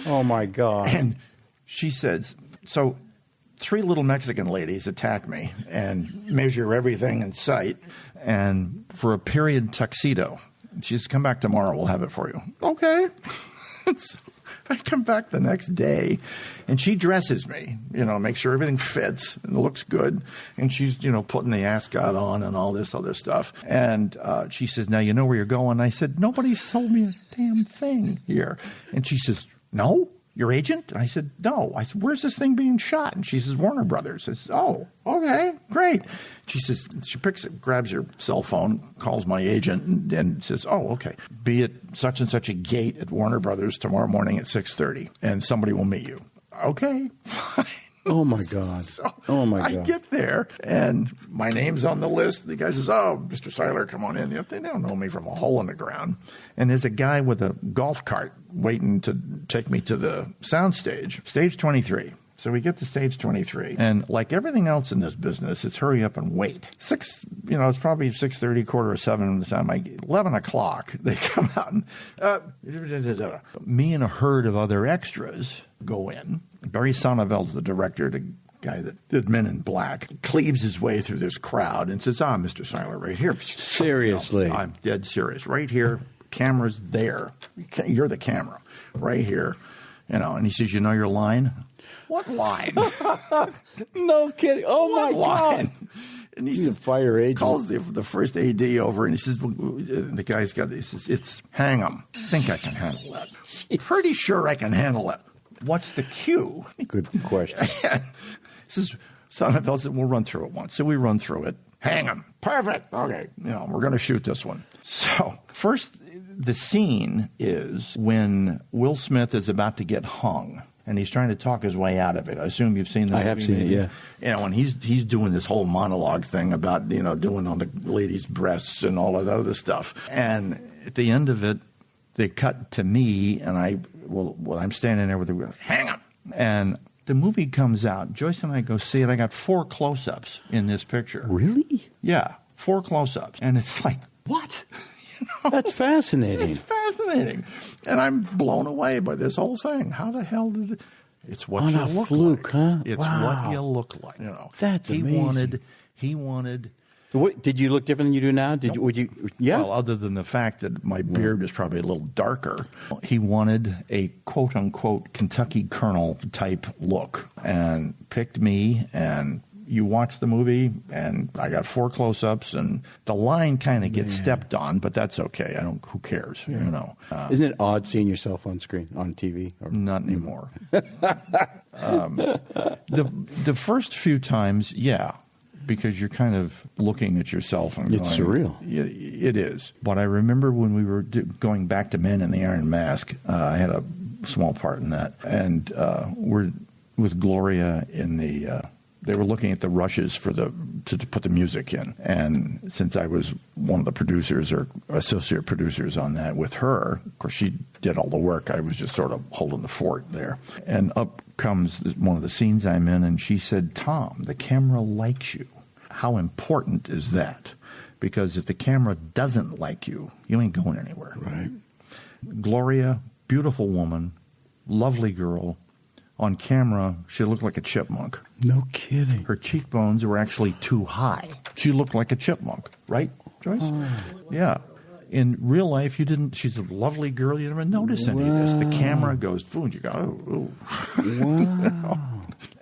Oh, my God. And she says, so 3 little Mexican ladies attack me and measure everything in sight, and for a period tuxedo. She says, "Come back tomorrow, we'll have it for you." Okay. So I come back the next day, and she dresses me, make sure everything fits and looks good. And she's, putting the ascot on and all this other stuff. And she says, "Now you know where you're going." I said, "Nobody's told me a damn thing here." And she says, "No? Your agent?" I said, "No." I said, "Where's this thing being shot?" And she says, "Warner Brothers." I said, "Oh, okay, great." She says, she grabs her cell phone, calls my agent, and says, "Oh, okay. Be at such and such a gate at Warner Brothers tomorrow morning at 6:30, and somebody will meet you." Okay, fine. Oh, my God. So oh, my God. I get there, and my name's on the list. The guy says, "Oh, Mr. Seiler, come on in." They don't know me from a hole in the ground. And there's a guy with a golf cart waiting to take me to the sound stage, stage 23. So we get to stage 23, and like everything else in this business, it's hurry up and wait. It's probably 6:30, 6:45 the time 11 o'clock, they come out, and me and a herd of other extras go in. Barry Sonnenfeld's the director, the guy that did Men in Black, cleaves his way through this crowd and says, Mr. Seiler, right here." Seriously? I'm dead serious. Right here, camera's there. You're the camera. Right here. And he says, "You know your line?" "What line?" No kidding. Oh, what my line? God. And he He's says, a fire agent. Calls the first AD over, and he says, the guy's got this. He says, "It's hang 'em. I think I can handle that. Pretty sure I can handle it. What's the cue?" Good question. And he says, Sonnenfeld said, "We'll run through it once." So we run through it. Hang 'em. Perfect. Okay. We're going to shoot this one. So first, the scene is when Will Smith is about to get hung, and he's trying to talk his way out of it. I assume you've seen that. I have seen it, yeah. And he's doing this whole monologue thing about, doing on the lady's breasts and all of that other stuff. And at the end of it, they cut to me, and I'm standing there with the "hang 'em." And the movie comes out. Joyce and I go see it. I got 4 close-ups in this picture. Really? Yeah, 4 close-ups. And it's like, what? That's fascinating. It's fascinating. And I'm blown away by this whole thing. How the hell did it? It's what you look fluke, like. Huh? It's wow. what you look like. That's amazing. He wanted What, did you look different than you do now? Would you? Yeah. Well, other than the fact that my beard is probably a little darker, he wanted a quote-unquote Kentucky Colonel type look and picked me. And you watch the movie, and I got 4 close-ups, and the line kind of gets stepped on, but that's okay. Who cares? You know. Isn't it odd seeing yourself on screen on TV? Not anymore. The first few times, yeah. Because you're kind of looking at yourself and it's going, surreal. It is. But I remember when we were going back to Men in the Iron Mask, I had a small part in that. And we're with Gloria in the... they were looking at the rushes for to put the music in. And since I was one of the producers or associate producers on that with her, of course, she did all the work. I was just sort of holding the fort there. And up comes one of the scenes I'm in, and she said, "Tom, the camera likes you." How important is that? Because if the camera doesn't like you, you ain't going anywhere. Right. Gloria, beautiful woman, lovely girl. On camera, she looked like a chipmunk. No kidding. Her cheekbones were actually too high. She looked like a chipmunk, right, Joyce? Yeah. In real life, you didn't. She's a lovely girl. You never notice any of this. The camera goes through, and you go, "Oh, wow." You know?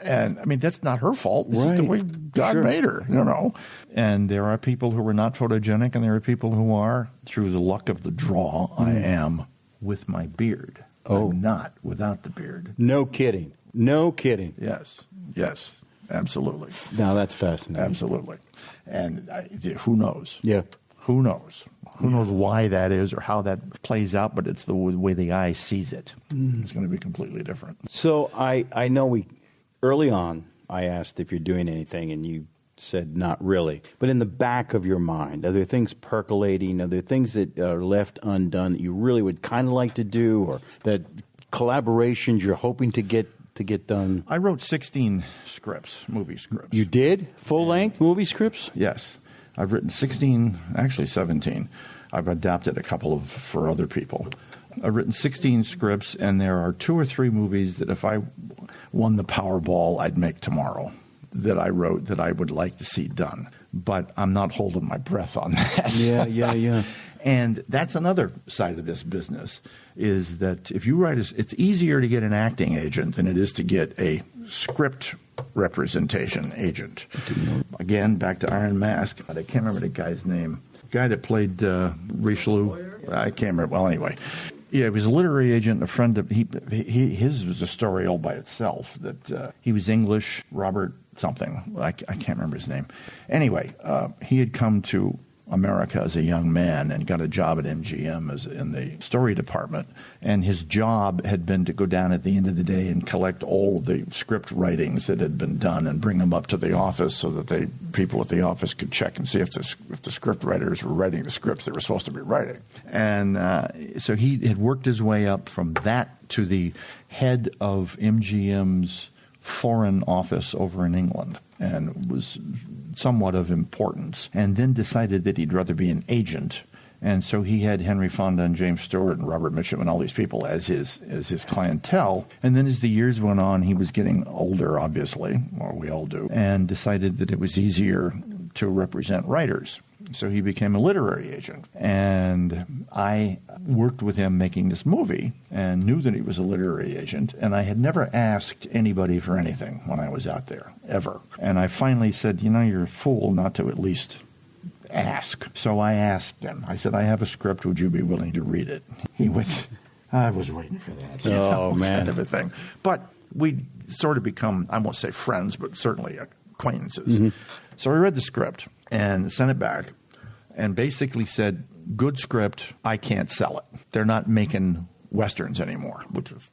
And I mean, that's not her fault. This is the way God made her, you know. And there are people who are not photogenic, and there are people who are. Through the luck of the draw, I am with my beard. I'm not without the beard. No kidding. No kidding. Yes, absolutely. Now that's fascinating. Absolutely. And who knows? Yeah. Who knows? Who knows why that is or how that plays out, but it's the way the eye sees it. It's going to be completely different. So I know early on, I asked if you're doing anything, and you said not really. But in the back of your mind, are there things percolating? Are there things that are left undone that you really would kind of like to do, or that collaborations you're hoping to get done? I wrote 16 scripts, movie scripts. You did? Full-length movie scripts? Yes. I've written 16, actually 17. I've adapted a couple for other people. I've written 16 scripts, and there are 2 or 3 movies that if I won the Powerball, I'd make tomorrow, that I wrote that I would like to see done. But I'm not holding my breath on that. Yeah. And that's another side of this business, is that if you write, it's easier to get an acting agent than it is to get a script representation agent. Again, back to Iron Mask. I can't remember the guy's name. The guy that played Richelieu. I can't remember. Well, anyway. Yeah, he was a literary agent, a friend of his was a story all by itself. That he was English, Robert something. I can't remember his name. Anyway, he had come to America as a young man and got a job at MGM in the story department. And his job had been to go down at the end of the day and collect all of the script writings that had been done and bring them up to the office so that people at the office could check and see if the script writers were writing the scripts they were supposed to be writing. And so he had worked his way up from that to the head of MGM's foreign office over in England, and was somewhat of importance, and then decided that he'd rather be an agent. And so he had Henry Fonda and James Stewart and Robert Mitchum and all these people as his clientele. And then as the years went on, he was getting older, obviously, or we all do, and decided that it was easier to represent writers. So he became a literary agent. And I worked with him making this movie and knew that he was a literary agent. And I had never asked anybody for anything when I was out there, ever. And I finally said, you're a fool not to at least ask. So I asked him. I said, I have a script. Would you be willing to read it? He went, I was waiting for that. Man. Kind of a thing. But we sort of become, I won't say friends, but certainly acquaintances. Mm-hmm. So I read the script and sent it back and basically said, good script, I can't sell it. They're not making Westerns anymore, which was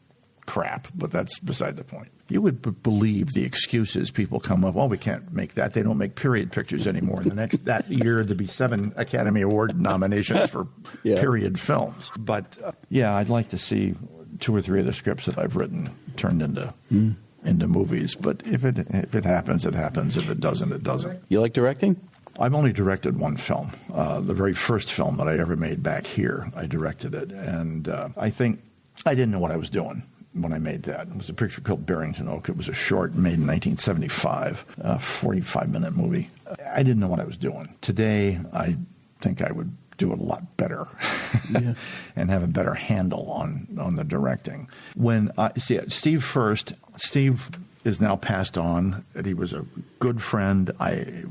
crap, but that's beside the point. You would believe the excuses people come up, we can't make that. They don't make period pictures anymore. That year, there'd be 7 Academy Award nominations for period films. But, I'd like to see 2 or 3 of the scripts that I've written turned into movies. But if it happens, it happens. If it doesn't, it doesn't. You like directing? I've only directed one film. The very first film that I ever made back here, I directed it. And I think I didn't know what I was doing. when I made that. It was a picture called Barrington Oak. It was a short made in 1975, a 45-minute movie. I didn't know what I was doing. Today, I think I would do it a lot better and have a better handle on the directing. When I see Steve first, Steve is now passed on. He was a good friend.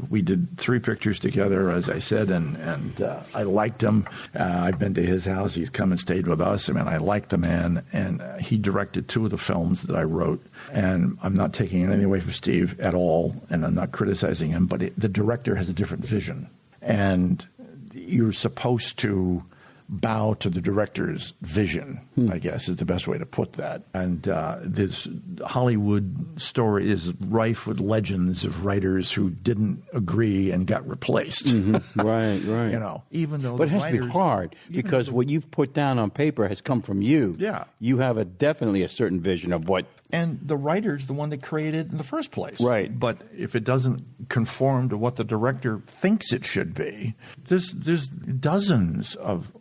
We did 3 pictures together, as I said, and I liked him. I've been to his house. He's come and stayed with us. I mean, I liked the man, and he directed 2 of the films that I wrote. And I'm not taking anything away from Steve at all, and I'm not criticizing him, but the director has a different vision. And you're supposed to bow to the director's vision, I guess is the best way to put that. And this Hollywood story is rife with legends of writers who didn't agree and got replaced. Mm-hmm. Right. You know, even though but it has to be hard because what you've put down on paper has come from you. Yeah. You have definitely a certain vision of what. And the writer's the one that created it in the first place. Right. But if it doesn't conform to what the director thinks it should be, there's dozens of,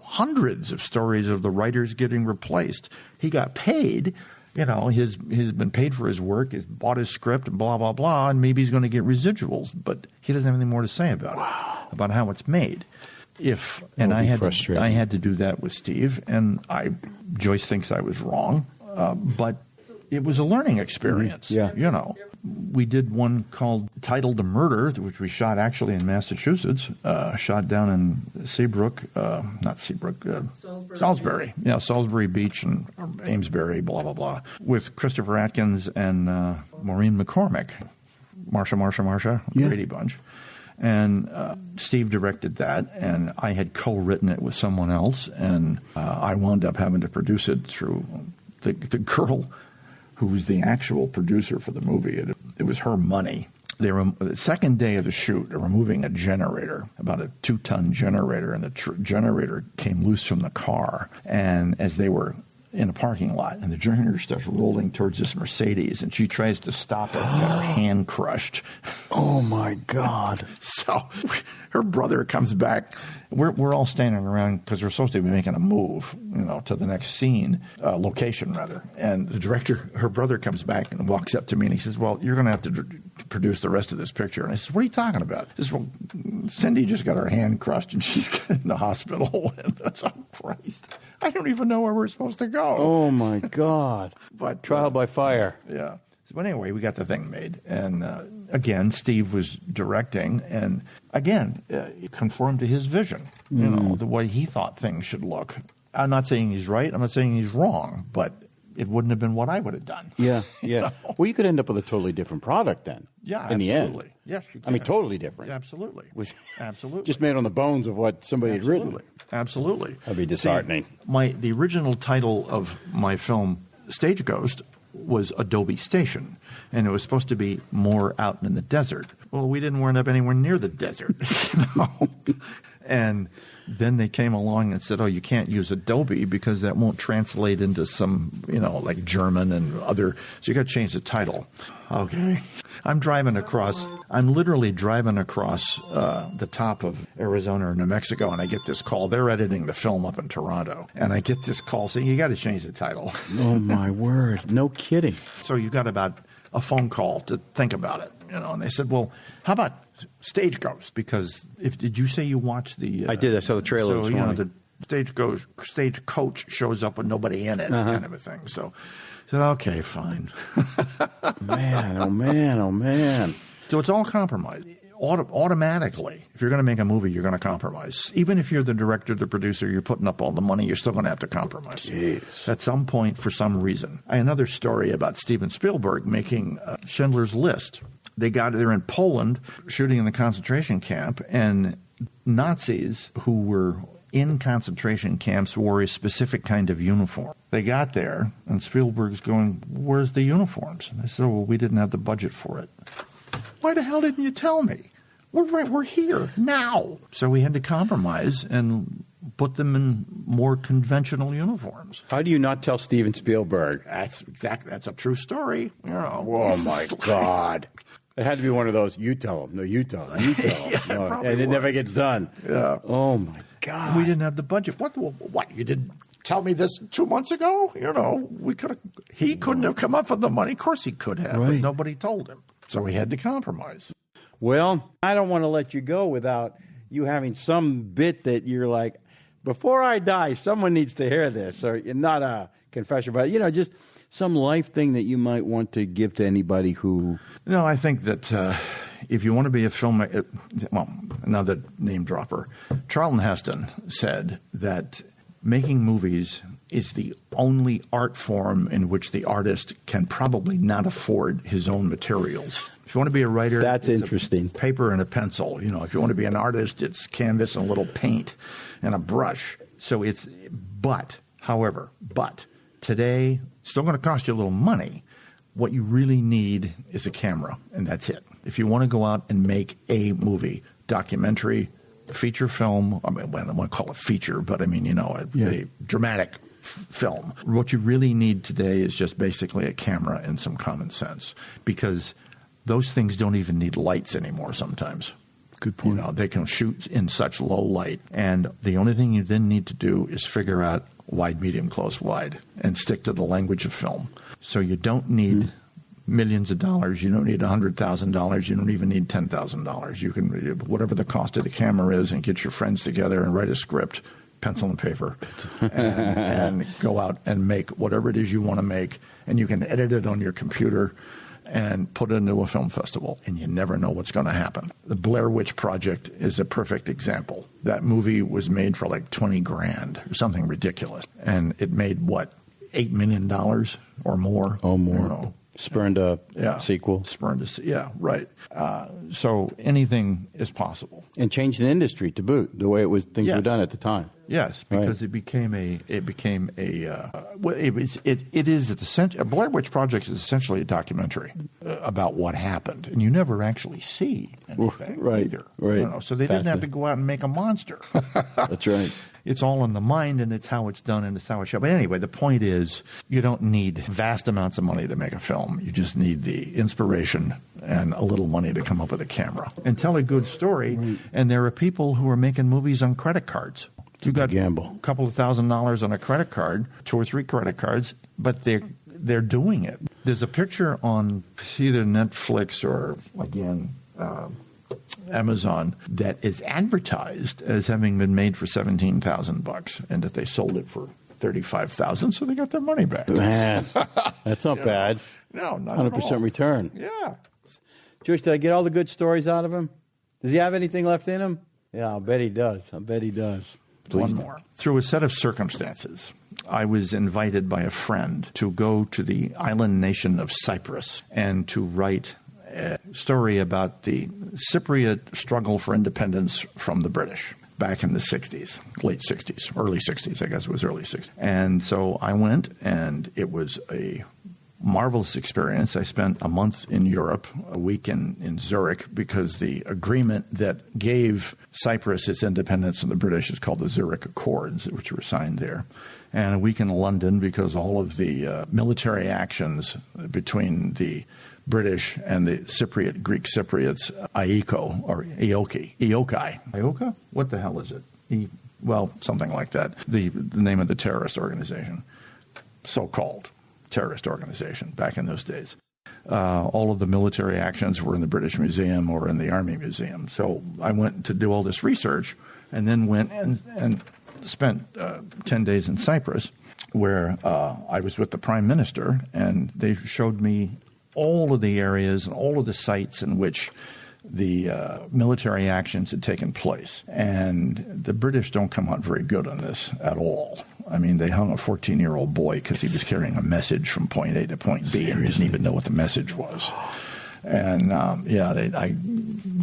hundreds of stories of the writers getting replaced. He got paid, he's been paid for his work, he's bought his script, and blah, blah, blah, and maybe he's going to get residuals. But he doesn't have anything more to say about it, about how it's made. I had to do that with Steve, and Joyce thinks I was wrong. But it was a learning experience. Yeah. We did one titled "The Murder," which we shot actually in Massachusetts, shot down in Salisbury. Yeah, Salisbury Beach and Amesbury, blah, blah, blah, with Christopher Atkins and Maureen McCormick, Marsha, Brady Bunch. And Steve directed that, and I had co-written it with someone else, and I wound up having to produce it through the girl who was the actual producer for the movie. It was her money. The second day of the shoot, they were removing a generator, about a 2-ton generator, and the generator came loose from the car. And as they were in a parking lot, and the generator starts rolling towards this Mercedes, and she tries to stop it and got her hand crushed. Oh, my God. So her brother comes back. We're all standing around because we're supposed to be making a move, to the next scene, location rather. And the director, her brother comes back and walks up to me and he says, "Well, you're going to have to produce the rest of this picture." And I said, "What are you talking about?" He says, "Well, Cindy just got her hand crushed and she's in the hospital." And I said, "Oh, Christ. I don't even know where we're supposed to go." Oh, my God. But trial by fire. Yeah. But anyway, we got the thing made. And again, Steve was directing. And again, it conformed to his vision, the way he thought things should look. I'm not saying he's right. I'm not saying he's wrong. But it wouldn't have been what I would have done. Yeah. Well, you could end up with a totally different product then. Yeah, in absolutely. the end. Yes, you can. I mean, totally different. Absolutely. Absolutely. Just made on the bones of what somebody had written. Absolutely. That'd be disheartening. See, the original title of my film, Stage Ghost, was Adobe Station, and it was supposed to be more out in the desert. Well, we didn't wind up anywhere near the desert, And then they came along and said, "Oh, you can't use Adobe because that won't translate into some, like German and other. So you got to change the title." Okay. I'm literally driving across the top of Arizona or New Mexico, and I get this call. They're editing the film up in Toronto, and I get this call saying, "You got to change the title." Oh, my word. No kidding. So you got about a phone call to think about it, and they said, "Well, how about Stage Ghost?" Because did you say you watched the? I did. I saw the trailer this morning. The stagecoach shows up with nobody in it, kind of a thing. So I said, "Okay, fine." Man, oh man, oh man. So it's all compromise. Automatically, if you're going to make a movie, you're going to compromise. Even if you're the director, the producer, you're putting up all the money, you're still going to have to compromise. Jeez. At some point, for some reason. Another story about Steven Spielberg making Schindler's List. They're in Poland shooting in the concentration camp, and Nazis who were in concentration camps wore a specific kind of uniform. They got there, and Spielberg's going, "Where's the uniforms?" And they said, "Well, we didn't have the budget for it." "Why the hell didn't you tell me? We're here now." So we had to compromise and put them in more conventional uniforms. How do you not tell Steven Spielberg? That's a true story. Oh my God. It had to be one of those, you tell him. No, you tell him. You tell him. Yeah, and it never gets done. Yeah. Oh, my God. We didn't have the budget. What? You did tell me this 2 months ago? He couldn't have come up with the money. Of course he could have, but nobody told him. So he had to compromise. Well, I don't want to let you go without you having some bit that you're like, before I die, someone needs to hear this. Or not a confession, but, just some life thing that you might want to give to anybody who... No, I think that if you want to be a filmmaker... Well, another name dropper. Charlton Heston said that making movies is the only art form in which the artist can probably not afford his own materials. If you want to be a writer, that's interesting. Paper and a pencil. If you want to be an artist, it's canvas and a little paint and a brush. So however, today, it's still going to cost you a little money. What you really need is a camera, and that's it. If you want to go out and make a movie, documentary, feature film, I don't want to call it feature, but a dramatic film. What you really need today is just basically a camera and some common sense, because those things don't even need lights anymore sometimes. Good point. They can shoot in such low light, and the only thing you then need to do is figure out wide, medium, close, wide, and stick to the language of film. So you don't need millions of dollars. You don't need $100,000. You don't even need $10,000. You can, whatever the cost of the camera is, and get your friends together and write a script, pencil and paper, and go out and make whatever it is you want to make. And you can edit it on your computer and put it into a film festival, and you never know what's going to happen. The Blair Witch Project is a perfect example. That movie was made for like $20,000 or something ridiculous, and it made $8 million or more. Oh, more. Spurned a sequel. Right. So anything is possible. And changed the industry to boot, the way things were done at the time. Yes, because it became a Blair Witch Project is essentially a documentary about what happened, and you never actually see anything either. Right. So they didn't have to go out and make a monster. That's right. It's all in the mind, and it's how it's done, and it's how it's shown. But anyway, the point is, you don't need vast amounts of money to make a film. You just need the inspiration and a little money to come up with a camera and tell a good story. Right. And there are people who are making movies on credit cards. You got a couple of $1,000s on a credit card, 2 or 3 credit cards, but they're doing it. There's a picture on either Netflix or again Amazon that is advertised as having been made for $17,000, and that they sold it for $35,000, so they got their money back. Man, that's not bad. No, not 100% return. Yeah. George, did I get all the good stories out of him? Does he have anything left in him? Yeah, I'll bet he does. Please one more. Through a set of circumstances, I was invited by a friend to go to the island nation of Cyprus and to write a story about the Cypriot struggle for independence from the British back in the 60s, late 60s, early 60s, I guess it was early 60s. And so I went, and it was a marvelous experience. I spent a month in Europe, a week in Zurich, because the agreement that gave Cyprus its independence from the British is called the Zurich Accords, which were signed there. And a week in London, because all of the military actions between the British and the Cypriot, Greek Cypriots, IOKI. What the hell is it? Something like that. The name of the terrorist organization, so-called terrorist organization back in those days. All of the military actions were in the British Museum or in the Army Museum. So I went to do all this research, and then went and spent 10 days in Cyprus, where I was with the Prime Minister, and they showed me all of the areas and all of the sites in which the military actions had taken place. And the British don't come out very good on this at all. I mean, they hung a 14-year-old boy because he was carrying a message from point A to point B and didn't even know what the message was. And, they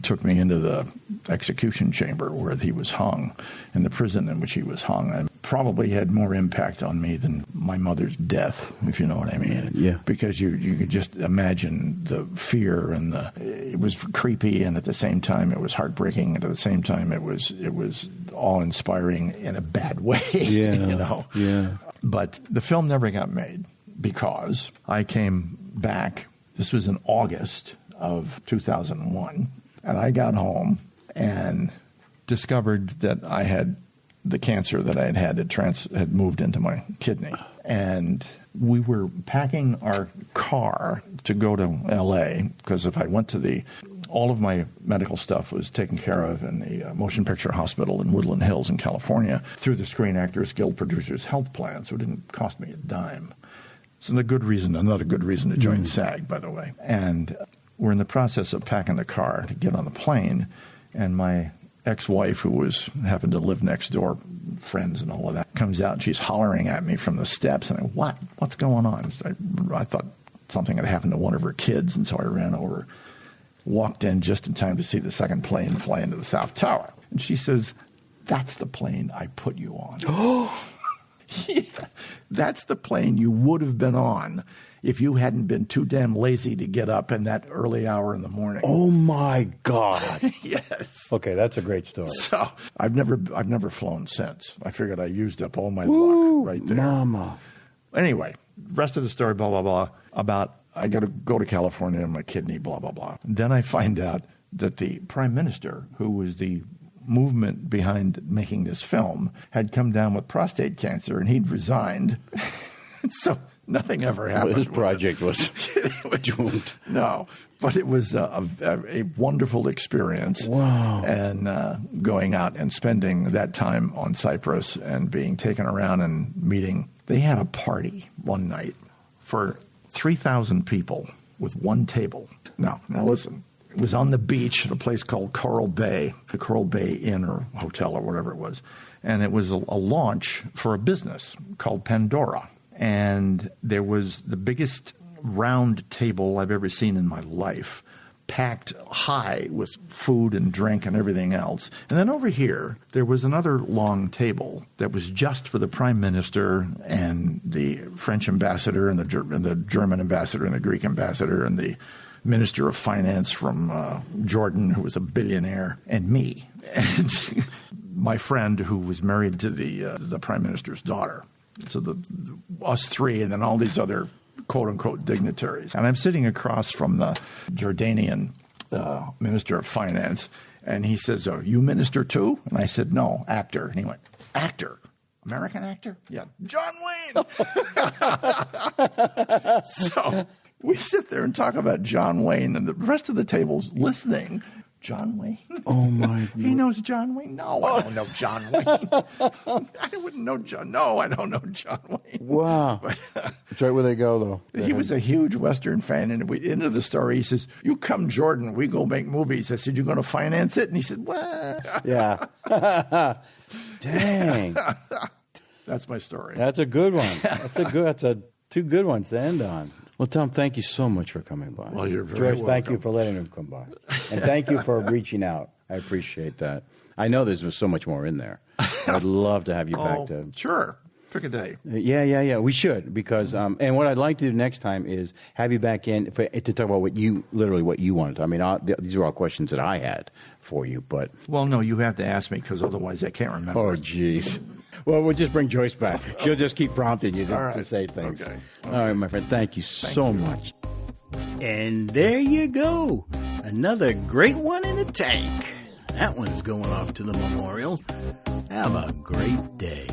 took me into the execution chamber where he was hung, in the prison in which he was hung, and probably had more impact on me than my mother's death, if you know what I mean. Yeah. Because you could just imagine the fear, and it was creepy, and at the same time it was heartbreaking, and at the same time it was awe-inspiring in a bad way. Yeah. You know? Yeah. But the film never got made because I came back. This was in August of 2001, and I got home and discovered that I had the cancer that I had moved into my kidney. And we were packing our car to go to L.A. because if I went to all of my medical stuff was taken care of in the Motion Picture Hospital in Woodland Hills in California through the Screen Actors Guild Producers Health Plan, so it didn't cost me a dime. It's another good reason to join SAG, by the way. And we're in the process of packing the car to get on the plane, and my ex-wife, who happened to live next door, friends and all of that, comes out and she's hollering at me from the steps. And I, what's going on? I thought something had happened to one of her kids, and so I ran over, walked in just in time to see the second plane fly into the South Tower. And she says, "That's the plane I put you on." Oh, yeah, that's the plane you would have been on if you hadn't been too damn lazy to get up in that early hour in the morning. Oh my God! Yes. Okay, that's a great story. So I've never flown since. I figured I used up all my luck right there. Mama. Anyway, rest of the story, blah blah blah. About I got to go to California and my kidney, blah blah blah. Then I find out that the prime minister, who was the movement behind making this film, had come down with prostate cancer and he'd resigned. So nothing ever happened. Well, his project was doomed. No, but it was a wonderful experience. Wow. And going out and spending that time on Cyprus and being taken around and meeting. They had a party one night for 3,000 people with one table. Now listen. It was on the beach at a place called Coral Bay, the Coral Bay Inn or Hotel or whatever it was. And it was a launch for a business called Pandora. And there was the biggest round table I've ever seen in my life, packed high with food and drink and everything else. And then over here, there was another long table that was just for the prime minister and the French ambassador and the German ambassador and the Greek ambassador and the Minister of Finance from Jordan, who was a billionaire, and me, and my friend who was married to the Prime Minister's daughter. So us three, and then all these other quote-unquote dignitaries. And I'm sitting across from the Jordanian Minister of Finance, and he says, "Oh, you minister too?" And I said, "No, actor." And he went, "Actor? American actor?" "Yeah, John Wayne." So we sit there and talk about John Wayne, and the rest of the table's listening. John Wayne? Oh, my God. He knows John Wayne? No, I don't know John Wayne. I wouldn't know John. No, I don't know John Wayne. Wow. That's right where they go, though. He was a huge Western fan, and into the story, he says, "You come, Jordan, we go make movies." I said, "You going to finance it?" And he said, "What?" Yeah. Dang. That's my story. That's a good one. That's two good ones to end on. Well, Tom, thank you so much for coming by. Well, you're very Joyce, welcome. thank you for letting him come by. And thank you for reaching out. I appreciate that. I know there's so much more in there. I'd love to have you back. Sure. Pick a day. Yeah. We should, because and what I'd like to do next time is have you back in to talk about what you wanted. I mean, these are all questions that I had for you, but well, no, you have to ask me because otherwise I can't remember. Oh, jeez. Well, we'll just bring Joyce back. She'll just keep prompting you to say things. Okay. All right, my friend. Thank you so much. And there you go. Another great one in the tank. That one's going off to the memorial. Have a great day.